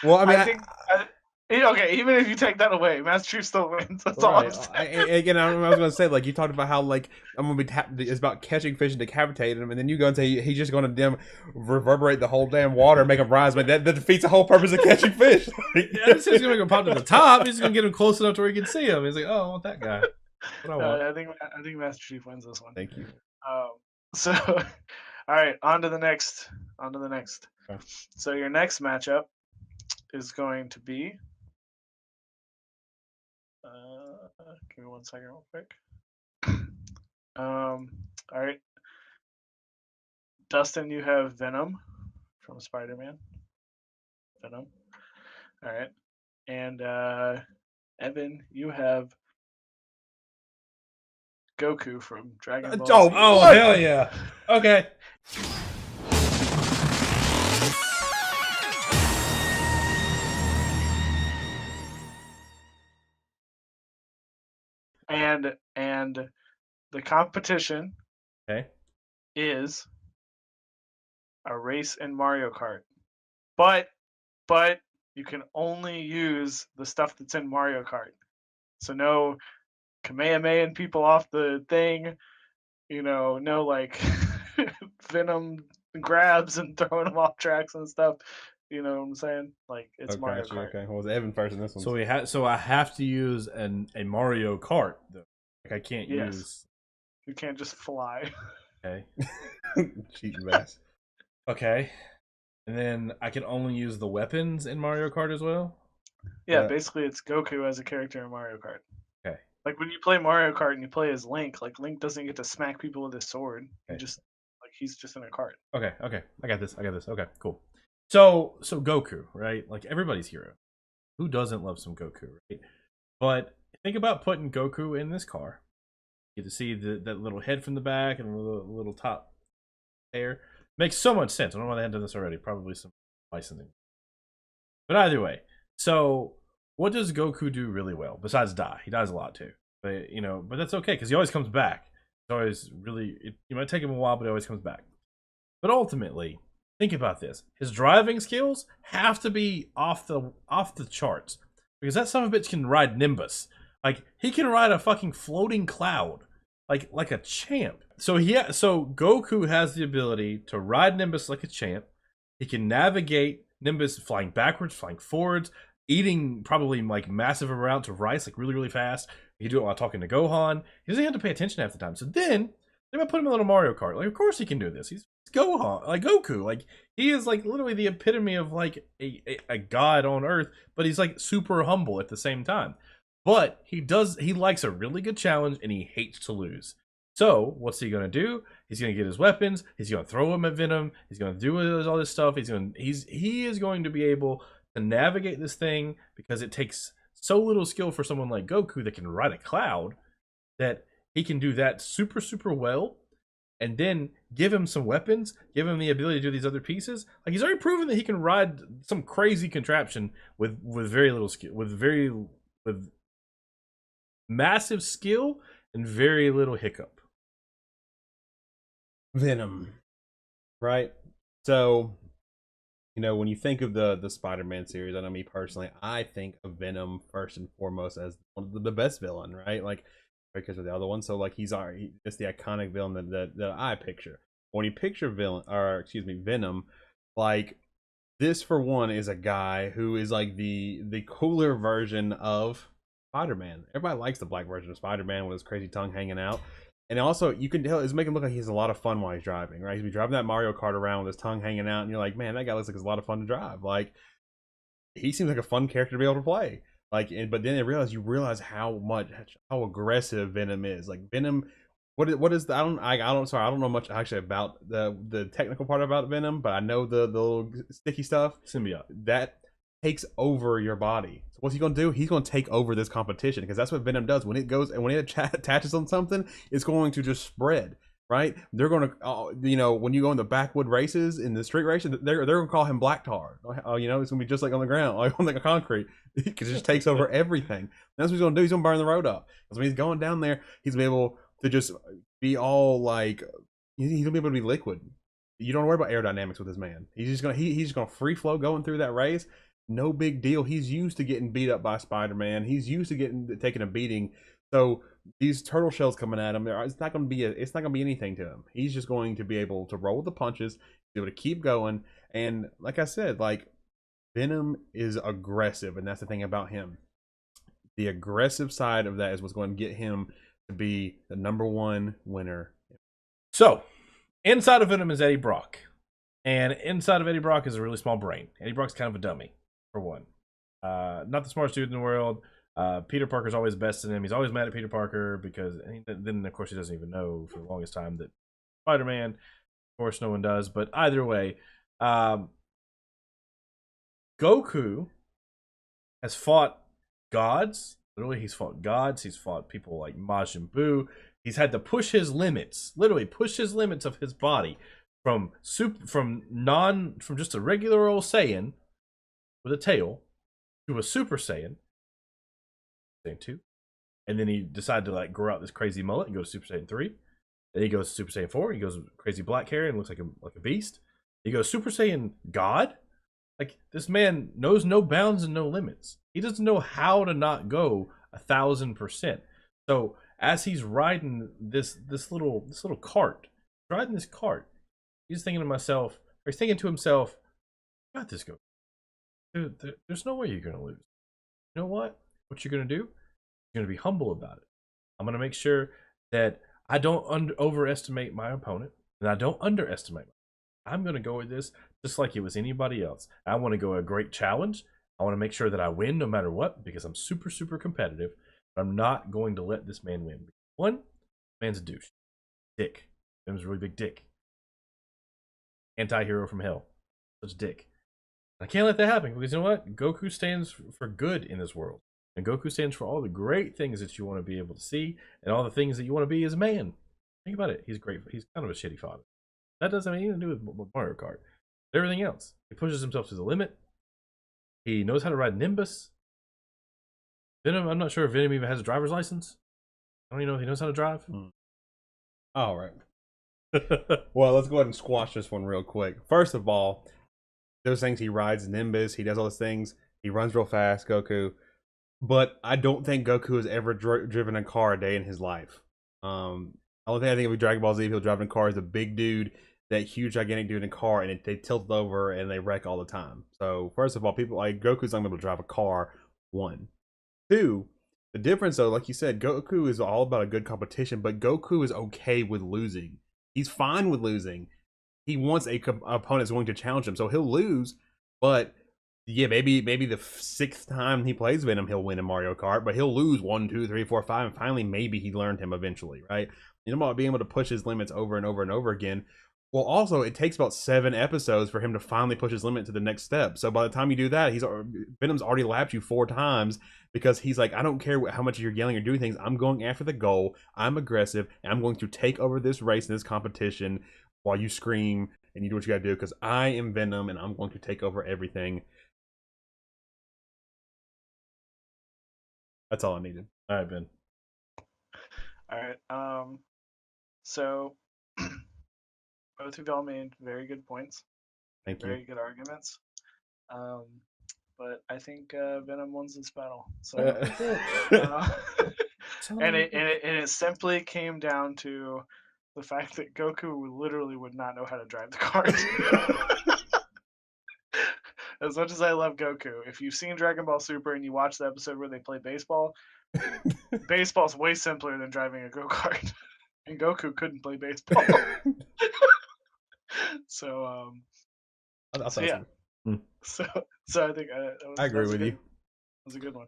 Well, I mean, okay, even if you take that away, Master Chief still wins. That's all I'm saying. Again, I was going to say, like, you talked about how, like, I'm going to be it's about catching fish and decapitating them, and then you go and say he's just going to reverberate the whole damn water and make them rise, but that defeats the whole purpose of catching fish. He's just going to make them pop to the top. He's just going to get him close enough to where he can see him. He's like, oh, I want that guy. I think Master Chief wins this one. Thank you. So, all right, on to the next. Okay. So your next matchup is going to be. Give me 1 second, real quick. All right, Dustin, you have Venom from Spider-Man. Venom. All right, and Evan, you have Goku from Dragon Ball. Oh, hell yeah! Okay. And the competition is a race in Mario Kart, but you can only use the stuff that's in Mario Kart. So no Kamehameha and people off the thing, no like Venom grabs and throwing them off tracks and stuff. You know what I'm saying? Like, it's Mario Kart. Okay, well, it's Evan first in this one. So I have to use a Mario Kart though. Like, I can't use. You can't just fly. Okay. Cheating bass. Okay. And then I can only use the weapons in Mario Kart as well? Yeah, basically it's Goku as a character in Mario Kart. Okay. Like when you play Mario Kart and you play as Link, like Link doesn't get to smack people with his sword. He Okay. just like he's just in a cart. Okay. I got this. Okay, cool. So Goku, right? Like everybody's hero. Who doesn't love some Goku, right? But think about putting Goku in this car. You get to see that little head from the back and the little top hair. Makes so much sense. I don't know why they hadn't done this already. Probably some licensing. But either way, so what does Goku do really well besides die? He dies a lot too, but but that's okay because he always comes back. It's always really it might take him a while, but he always comes back. But ultimately, think about this: his driving skills have to be off the charts because that son of a bitch can ride Nimbus. Like he can ride a fucking floating cloud, like a champ. So Goku has the ability to ride Nimbus like a champ. He can navigate Nimbus flying backwards, flying forwards, eating probably like massive amounts of rice, like really, really fast. He can do it while talking to Gohan. He doesn't have to pay attention half the time. So then they might put him in a little Mario Kart. Like, of course he can do this. He's Gohan, like Goku. Like he is like literally the epitome of like a god on Earth, but he's like super humble at the same time. But he likes a really good challenge and he hates to lose. So what's he gonna do? He's gonna get his weapons. He's gonna throw them at Venom. He's gonna do all this stuff. He is going to be able to navigate this thing because it takes so little skill for someone like Goku that can ride a cloud that he can do that super super well. And then give him some weapons, give him the ability to do these other pieces. Like he's already proven that he can ride some crazy contraption with very little skill, with massive skill and very little hiccup. Venom, right? So, when you think of the Spider-Man series, I know me personally, I think of Venom first and foremost as one of the best villain, right? Like because of the other one. So like it's the iconic villain that I picture. When you picture Venom, like this for one is a guy who is like the cooler version of Spider-Man. Everybody likes the black version of Spider-Man with his crazy tongue hanging out. And also, you can tell it's making him look like he has a lot of fun while he's driving, right? He's be driving that Mario Kart around with his tongue hanging out, and you're like, man, that guy looks like it's a lot of fun to drive. Like, he seems like a fun character to be able to play. Like, but then you realize how aggressive Venom is. Like Venom, what is the, I don't know much actually about the technical part about Venom, but I know the little sticky stuff symbiote that takes over your body. So what's he gonna do? He's gonna take over this competition because that's what Venom does. When it attaches on something, it's going to just spread. Right? They're gonna, when you go in the backwood races in the street races, they're gonna call him Black Tar. It's gonna be just like on the ground, like on the concrete, because it just takes over everything. And that's what he's gonna do. He's gonna burn the road up. Because when he's going down there, he's gonna be able to just be all like, he's gonna be able to be liquid. You don't worry about aerodynamics with this man. He's just gonna free flow going through that race. No big deal. He's used to getting beat up by Spider-Man. He's used to taking a beating. So these turtle shells coming at him, it's not going to be anything to him. He's just going to be able to roll the punches, be able to keep going. And like I said, like Venom is aggressive, and that's the thing about him. The aggressive side of that is what's going to get him to be the #1 winner. So inside of Venom is Eddie Brock, and inside of Eddie Brock is a really small brain. Eddie Brock's kind of a dummy, for one. Not the smartest dude in the world. Peter Parker's always besting him. He's always mad at Peter Parker because then of course he doesn't even know for the longest time that Spider-Man. Of course, no one does. But either way, Goku has fought gods. Literally, he's fought gods. He's fought people like Majin Buu. He's had to push his limits. Literally, push his limits of his body from just a regular old Saiyan with a tail to a Super Saiyan. Saiyan 2. And then he decided to like grow out this crazy mullet and go to Super Saiyan 3. Then he goes to Super Saiyan 4. He goes crazy black hair and looks like a beast. He goes Super Saiyan God. Like this man knows no bounds and no limits. He doesn't know how to not go 1,000%. So as he's riding this little cart, riding this cart, he's thinking to himself, "Got this, go. There's no way you're gonna lose. You know what? What you're gonna do? You're gonna be humble about it. I'm gonna make sure that I don't overestimate my opponent, and I don't underestimate. I'm going to go with this just like it was anybody else. I want to go a great challenge. I want to make sure that I win no matter what because I'm super, super competitive. But I'm not going to let this man win. One, man's a douche. Dick. Him's a really big dick. Anti-hero from hell. Such a dick. I can't let that happen because you know what? Goku stands for good in this world. And Goku stands for all the great things that you want to be able to see and all the things that you want to be as a man. Think about it. He's great. He's kind of a shitty father. That doesn't have anything to do with Mario Kart. Everything else. He pushes himself to the limit. He knows how to ride Nimbus. Venom, I'm not sure if Venom even has a driver's license. I don't even know if he knows how to drive. All right. Well, let's go ahead and squash this one real quick. First of all, those things he rides Nimbus, he does all those things. He runs real fast, Goku. But I don't think Goku has ever driven a car a day in his life. The only thing I think of Dragon Ball Z, he'll drive in a car is a big dude, that huge gigantic dude in a car, and they tilt over and they wreck all the time. So first of all, people like Goku's not able to drive a car. One, two. The difference though, like you said, Goku is all about a good competition, but Goku is okay with losing. He's fine with losing. He wants a opponent that's going to challenge him, so he'll lose. But yeah, maybe the sixth time he plays Venom, he'll win in Mario Kart, but he'll lose 1, 2, 3, 4, 5, and finally maybe he learned him eventually, right? You know about being able to push his limits over and over and over again. Well, also it takes about 7 episodes for him to finally push his limit to the next step. So by the time you do that, Venom's already lapped you 4 times because he's like, I don't care how much you're yelling or doing things. I'm going after the goal. I'm aggressive, and I'm going to take over this race and this competition while you scream and you do what you got to do because I am Venom and I'm going to take over everything. That's all I needed. All right, Ben. All right. So both of y'all made very good points. Thank you. Very good arguments. But I think Venom wins this battle. So, and it simply came down to the fact that Goku literally would not know how to drive the cart. As much as I love Goku, if you've seen Dragon Ball Super and you watch the episode where they play baseball, baseball's way simpler than driving a go-kart. And Goku couldn't play baseball. So, yeah. So I think I agree with you. That was a good one.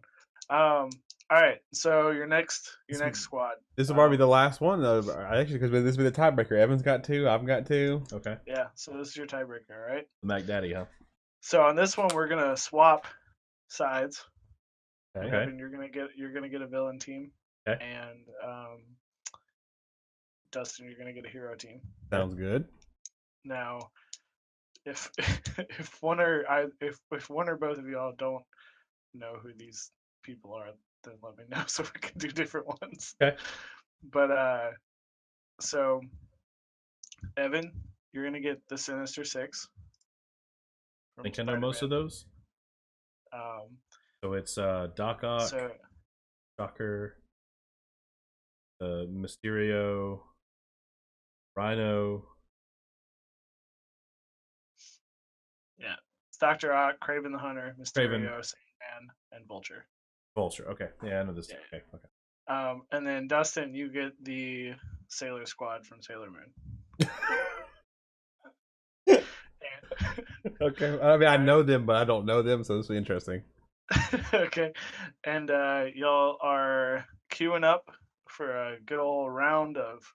All right. So your next squad. This will probably be the last one though. Actually, because this will be the tiebreaker. Evan's got 2. I've got 2. Okay. Yeah. So this is your tiebreaker. All right. Mac Daddy, huh? So on this one, we're gonna swap sides. Okay. Evan, you're gonna get a villain team. Okay. And Dustin, you're gonna get a hero team. Sounds good. Now, if one or both of y'all don't know who these people are, then let me know so we can do different ones. Okay. But so Evan, you're gonna get the Sinister Six. I think I know most of those. So it's Doc Ock, Shocker, Mysterio, Rhino. Yeah, it's Dr. Ock, Kraven the Hunter, Mysterio, Sandman, and Vulture. Vulture. Okay. Yeah, I know this. Yeah. Okay. And then Dustin, you get the Sailor Squad from Sailor Moon. Okay. I mean, I know them, but I don't know them, so this will be interesting. Okay. And y'all are queuing up for a good old round of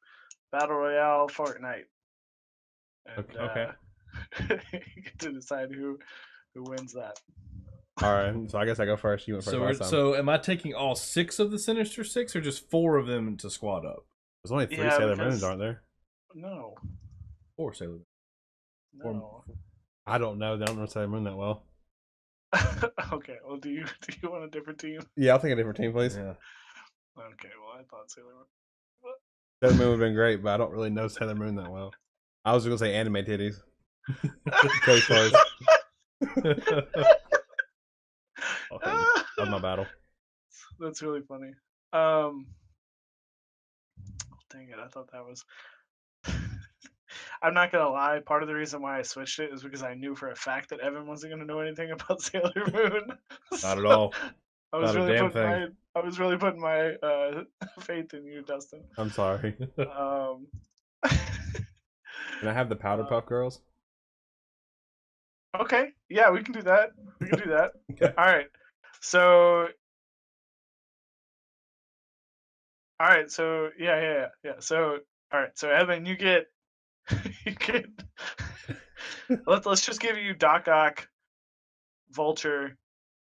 Battle Royale Fortnite. And, okay. you get to decide who wins that. All right. So I guess I go first. You went first last time. So am I taking all 6 of the Sinister Six, or just 4 of them to squad up? There's only 3 Sailor Moons, aren't there? No. 4 Sailor Moons. No. I don't know. They don't know Sailor Moon that well. Okay. Well, do you want a different team? Yeah, I'll take a different team, please. Yeah. Okay. Well, I thought Sailor Moon. Sailor Moon would have been great, but I don't really know Sailor Moon that well. I was going to say anime titties. Close close. Okay, that's my battle. That's really funny. Dang it! I thought that was. I'm not gonna lie. Part of the reason why I switched it is because I knew for a fact that Evan wasn't gonna know anything about Sailor Moon. Not at all. I was Not really a damn thing. I was really putting my faith in you, Dustin. I'm sorry. Um, Can I have the Powder Puff Girls? okay, yeah, we can do that. We can do that. Okay. All right. So, yeah. So, all right. So, Evan, you get, you get. let's just give you Doc Ock, Vulture,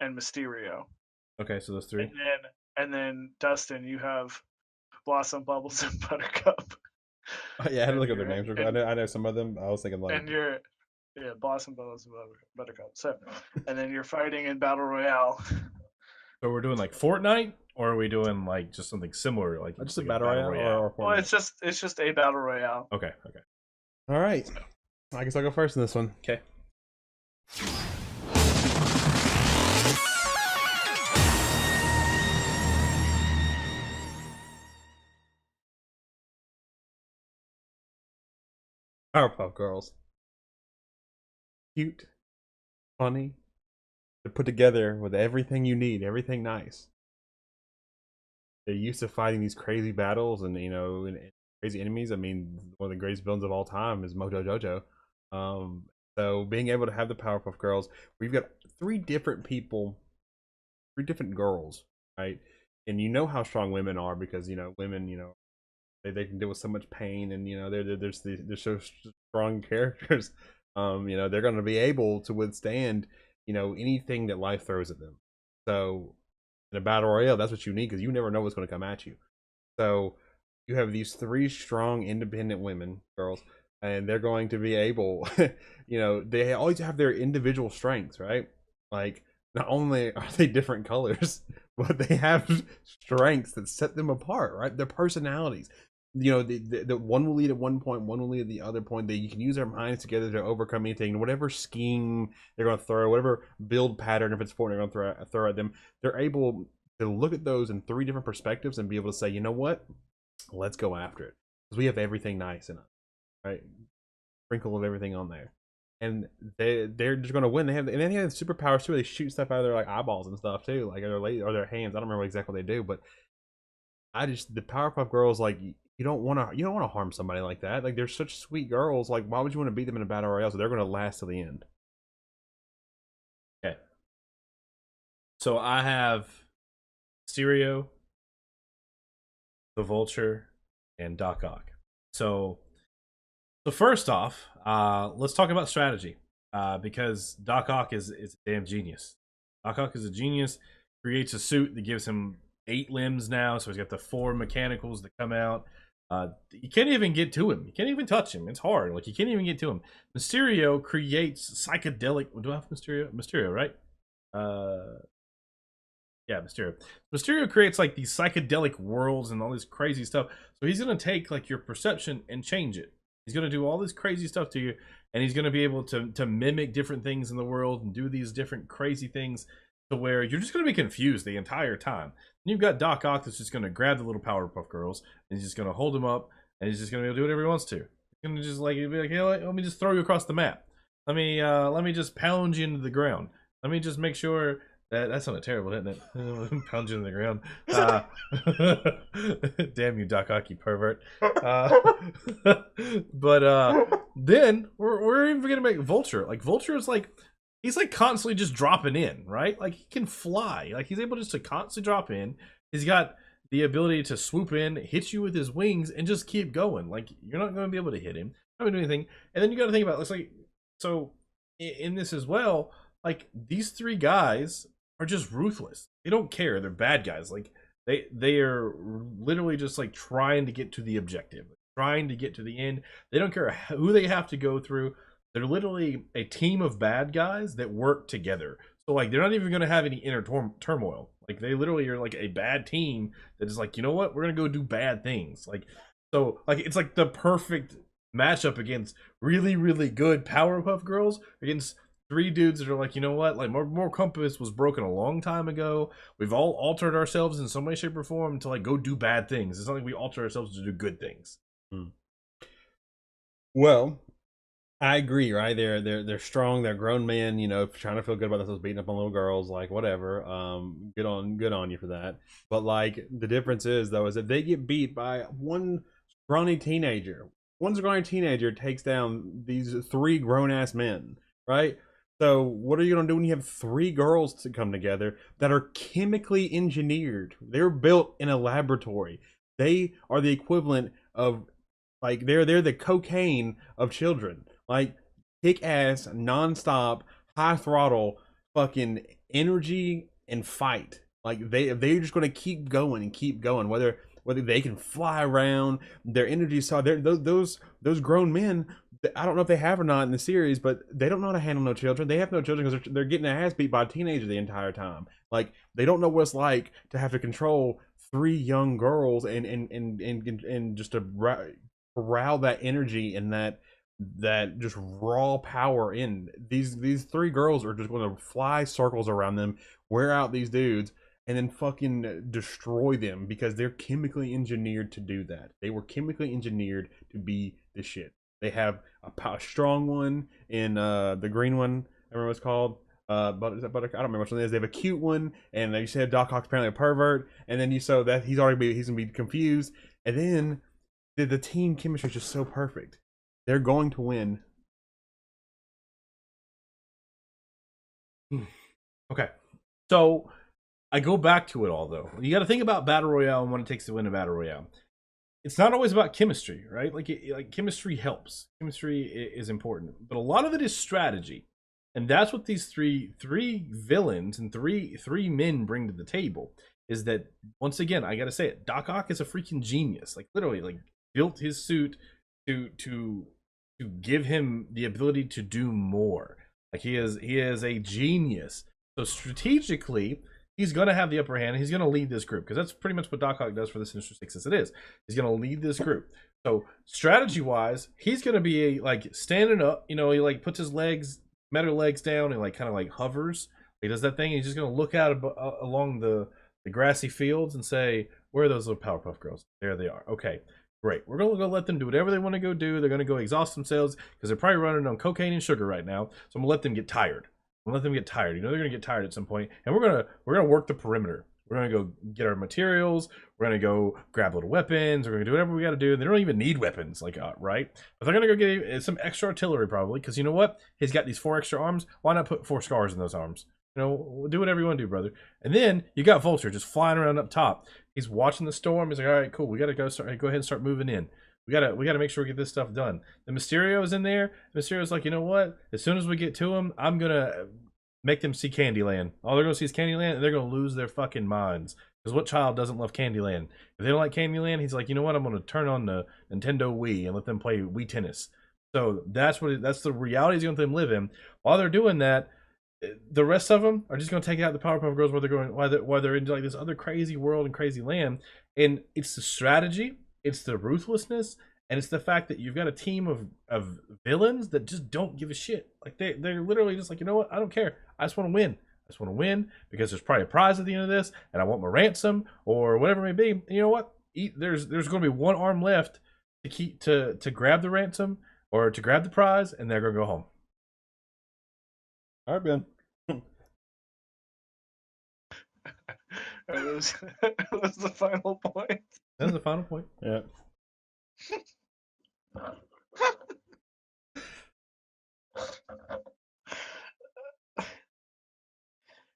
and Mysterio. Okay, so those three. And then Dustin, you have Blossom, Bubbles, and Buttercup. Yeah, I had to look up their names. I know some of them. I was thinking like. And you're, Blossom, Bubbles, and Buttercup. So, and then you're fighting in Battle Royale. So we're doing like Fortnite, or are we doing like just something similar, like just like a Battle Royale? Or well, it's just a Battle Royale. Okay. All right. I guess I'll go first in this one. Okay. Powerpuff Girls. Cute, funny, they're put together with everything you need, everything nice. They're used to fighting these crazy battles and and crazy enemies. I mean, one of the greatest villains of all time is Mojo Jojo. So being able to have the Powerpuff Girls, we've got three different people, three different girls, right? And you know how strong women are because women, they can deal with so much pain, and they're so strong characters. They're going to be able to withstand anything that life throws at them. So in a battle royale, that's what you need because you never know what's going to come at you. So you have these three strong, independent girls, and they're going to be able, they always have their individual strengths, right? Like, not only are they different colors, but they have strengths that set them apart, right? Their personalities. The one will lead at one point, one will lead at the other point. You can use their minds together to overcome anything, whatever scheme they're going to throw, whatever build pattern, if it's Fortnite, they're going to throw at them. They're able to look at those in three different perspectives and be able to say, you know what, let's go after it because we have everything nice in us, right? Sprinkle of everything on there, and they're just going to win. They have superpowers too. They shoot stuff out of their like eyeballs and stuff too, like or their hands. I don't remember exactly what they do, but the Powerpuff Girls, like, you don't want to harm somebody like that. Like, they're such sweet girls. Like, why would you want to beat them in a battle royale? So they're going to last to the end. Okay. So I have Mysterio, the Vulture, and Doc Ock. So first off, let's talk about strategy. Because Doc Ock is a damn genius. Doc Ock is a genius. Creates a suit that gives him 8 limbs now, so he's got the 4 mechanicals that come out. You can't even get to him. You can't even touch him. It's hard. Like, you can't even get to him. Mysterio creates psychedelic. Do I have Mysterio? Mysterio, right? Yeah, Mysterio. Mysterio creates like these psychedelic worlds and all this crazy stuff. So he's gonna take like your perception and change it. He's gonna do all this crazy stuff to you, and he's gonna be able to mimic different things in the world and do these different crazy things to where you're just gonna be confused the entire time. And you've got Doc Ock that's just gonna grab the little Powerpuff Girls and he's just gonna hold them up, and he's just gonna be able to do whatever he wants to. He's gonna just like be like, hey, let me just throw you across the map. Let me just pound you into the ground. Let me just make sure. That sounded terrible, didn't it? Pound you in the ground. Damn you, Doc Ock, you pervert. But then we're even gonna make Vulture. Like, Vulture is like, he's like constantly just dropping in, right? Like, he can fly. Like, he's able just to constantly drop in. He's got the ability to swoop in, hit you with his wings, and just keep going. Like, you're not going to be able to hit him. Not going to do anything. And then you got to think about, it's like, so in this as well, like, these 3 guys are just ruthless. They don't care. They're bad guys. Like, they are literally just like trying to get to the objective, trying to get to the end. They don't care who they have to go through. They're literally a team of bad guys that work together. So like, they're not even going to have any inner turmoil. Like, they literally are like a bad team that is like, you know what, we're going to go do bad things. Like, so like, it's like the perfect matchup against really, really good Powerpuff Girls against 3 dudes that are like, you know what, like, more compass was broken a long time ago. We've all altered ourselves in some way, shape, or form to like go do bad things. It's not like we alter ourselves to do good things. Well, I agree, right? They're strong. They're grown men, trying to feel good about themselves, beating up on little girls, like whatever. Good on you for that. But like the difference is though, is that they get beat by one scrawny teenager. One scrawny teenager takes down these three grown ass men, right? So what are you gonna do when you have three girls to come together that are chemically engineered? They're built in a laboratory. They are the equivalent of like they're the cocaine of children. Like kick ass, nonstop, high throttle, fucking energy and fight. Like they're just gonna keep going and keep going. Whether they can fly around, their energy. So those grown men. I don't know if they have or not in the series, but they don't know how to handle no children. They have no children because they're getting their ass beat by a teenager the entire time. Like they don't know what it's like to have to control three young girls and just to corral that energy and that just raw power in these three girls are just going to fly circles around them, wear out these dudes, and then fucking destroy them because they're chemically engineered to do that. They were chemically engineered to be the shit. They have a strong one in the green one. I remember what it's called. But is that Butter? I don't remember which one it is. They have a cute one, and you said Doc Ock's apparently a pervert, and then you saw that he's gonna be confused, and then the team chemistry is just so perfect. They're going to win. Okay, so I go back to it all though. You got to think about battle royale and what it takes to win a battle royale. It's not always about chemistry, right? Like chemistry helps. Chemistry is important, but a lot of it is strategy, and that's what these three villains and three men bring to the table. Is that once again, I gotta say it. Doc Ock is a freaking genius. Like literally, like built his suit to give him the ability to do more. Like he is a genius. So strategically, he's going to have the upper hand. He's going to lead this group because that's pretty much what Doc Ock does for the Sinister Six as it is. He's going to lead this group. So strategy wise, he's going to be like standing up. He like puts his metal legs down and like kind of like hovers. He does that thing. He's just going to look out along the grassy fields and say, "Where are those little Powerpuff Girls? There they are. Okay, great. We're going to go let them do whatever they want to go do. They're going to go exhaust themselves because they're probably running on cocaine and sugar right now. So I'm going to let them get tired. I'm going to let them get tired. They're going to get tired at some point, and we're going to work the perimeter. We're going to go get our materials. We're going to go grab little weapons. We're going to do whatever we got to do. They don't even need weapons, like right? But they're going to go get some extra artillery probably because you know what? He's got these 4 extra arms. Why not put 4 scars in those arms? Do whatever you want to do, brother. And then you got Vulture just flying around up top. He's watching the storm. He's like, all right, cool. We got to go ahead and start moving in. We gotta make sure we get this stuff done. The Mysterio's in there. Mysterio's like, you know what? As soon as we get to him, I'm gonna make them see Candyland. All they're gonna see is Candyland, and they're gonna lose their fucking minds. Because what child doesn't love Candyland? If they don't like Candyland, he's like, you know what? I'm gonna turn on the Nintendo Wii and let them play Wii tennis. So that's the reality he's gonna let them live in. While they're doing that, the rest of them are just going to take out the Powerpuff Girls while they're into like this other crazy world and crazy land. And it's the strategy, it's the ruthlessness, and it's the fact that you've got a team of villains that just don't give a shit. Like they're literally just like, you know what? I don't care. I just want to win. I just want to win because there's probably a prize at the end of this, and I want my ransom or whatever it may be. And you know what? There's going to be one arm left to grab the ransom or to grab the prize, and they're going to go home. All right, Ben. That was the final point. That was the final point. Yeah.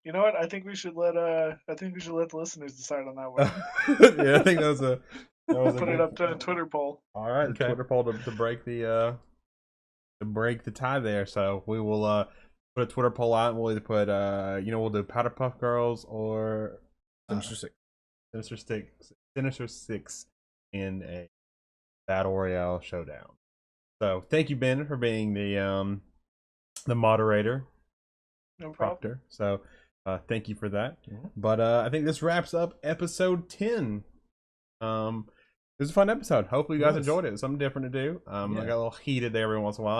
You know what? I think we should let the listeners decide on that one. Yeah, I think that was a put it up to a Twitter poll. All right, okay. Twitter poll to break the tie there. So we will put a Twitter poll out, and we'll either put we'll do Powderpuff Girls or Sinister Six in a Battle Royale showdown. So thank you, Ben, for being the moderator. No problem. So thank you for that. Mm-hmm. But I think this wraps up episode 10. It was a fun episode. Hopefully you guys enjoyed it. It was something different to do. I got a little heated there every once in a while.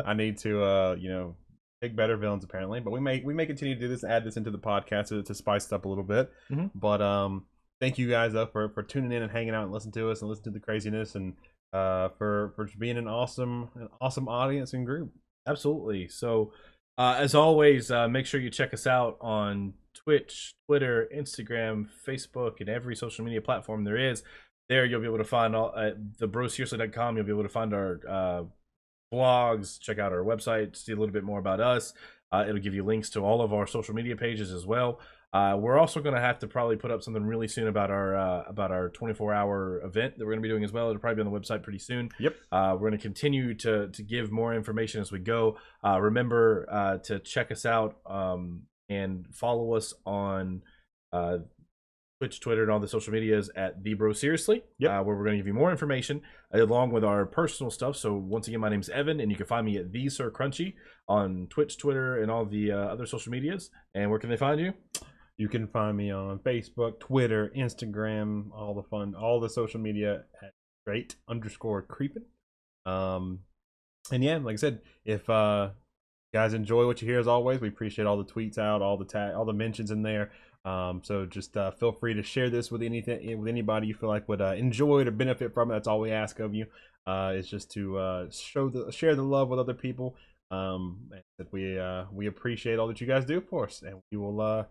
I need to pick better villains apparently. But we may continue to do this and add this into the podcast to spice it up a little bit. Mm-hmm. But thank you guys for tuning in and hanging out and listening to us and listen to the craziness and for being an awesome audience and group. Absolutely. So, as always, make sure you check us out on Twitch, Twitter, Instagram, Facebook, and every social media platform there is. There, you'll be able to find all at thebroseriously.com. You'll be able to find our blogs, check out our website, see a little bit more about us. It'll give you links to all of our social media pages as well. We're also going to have to probably put up something really soon about our 24-hour event that we're going to be doing as well. It'll probably be on the website pretty soon. Yep. We're going to continue to give more information as we go. Remember to check us out and follow us on Twitch, Twitter, and all the social medias at The Bro Seriously, yep. Where we're going to give you more information along with our personal stuff. So once again, my name's Evan, and you can find me at The Sir Crunchy on Twitch, Twitter, and all the other social medias. And where can they find you? You can find me on Facebook, Twitter, Instagram, all the social media at straight_creeping. And yeah, like I said, if guys enjoy what you hear, as always, we appreciate all the tweets out, all the mentions in there. So just feel free to share this with anybody you feel like would enjoy it or benefit from it. That's all we ask of you. Is just to share the love with other people. That we appreciate all that you guys do for us, and we will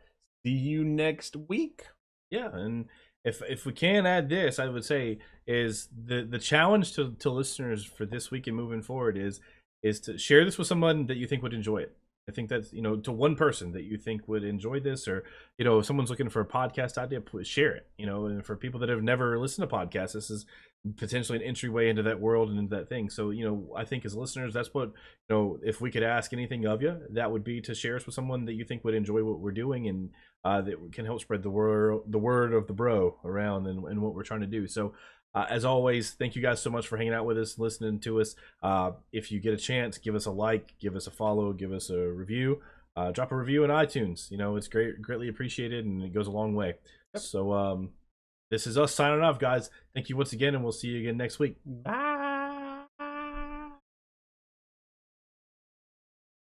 see you next week. Yeah, and if we can add this, I would say is the challenge to listeners for this week and moving forward is to share this with someone that you think would enjoy it. I think that's, to one person that you think would enjoy this, or, if someone's looking for a podcast idea, share it, and for people that have never listened to podcasts, this is potentially an entryway into that world and into that thing. So, I think as listeners, that's what, if we could ask anything of you, that would be to share us with someone that you think would enjoy what we're doing, and that can help spread the word of the bro around and what we're trying to do. So, as always, thank you guys so much for hanging out with us, listening to us. If you get a chance, give us a like, give us a follow, give us a review. Drop a review in iTunes. It's greatly appreciated, and it goes a long way. Yep. So this is us signing off, guys. Thank you once again, and we'll see you again next week. Bye.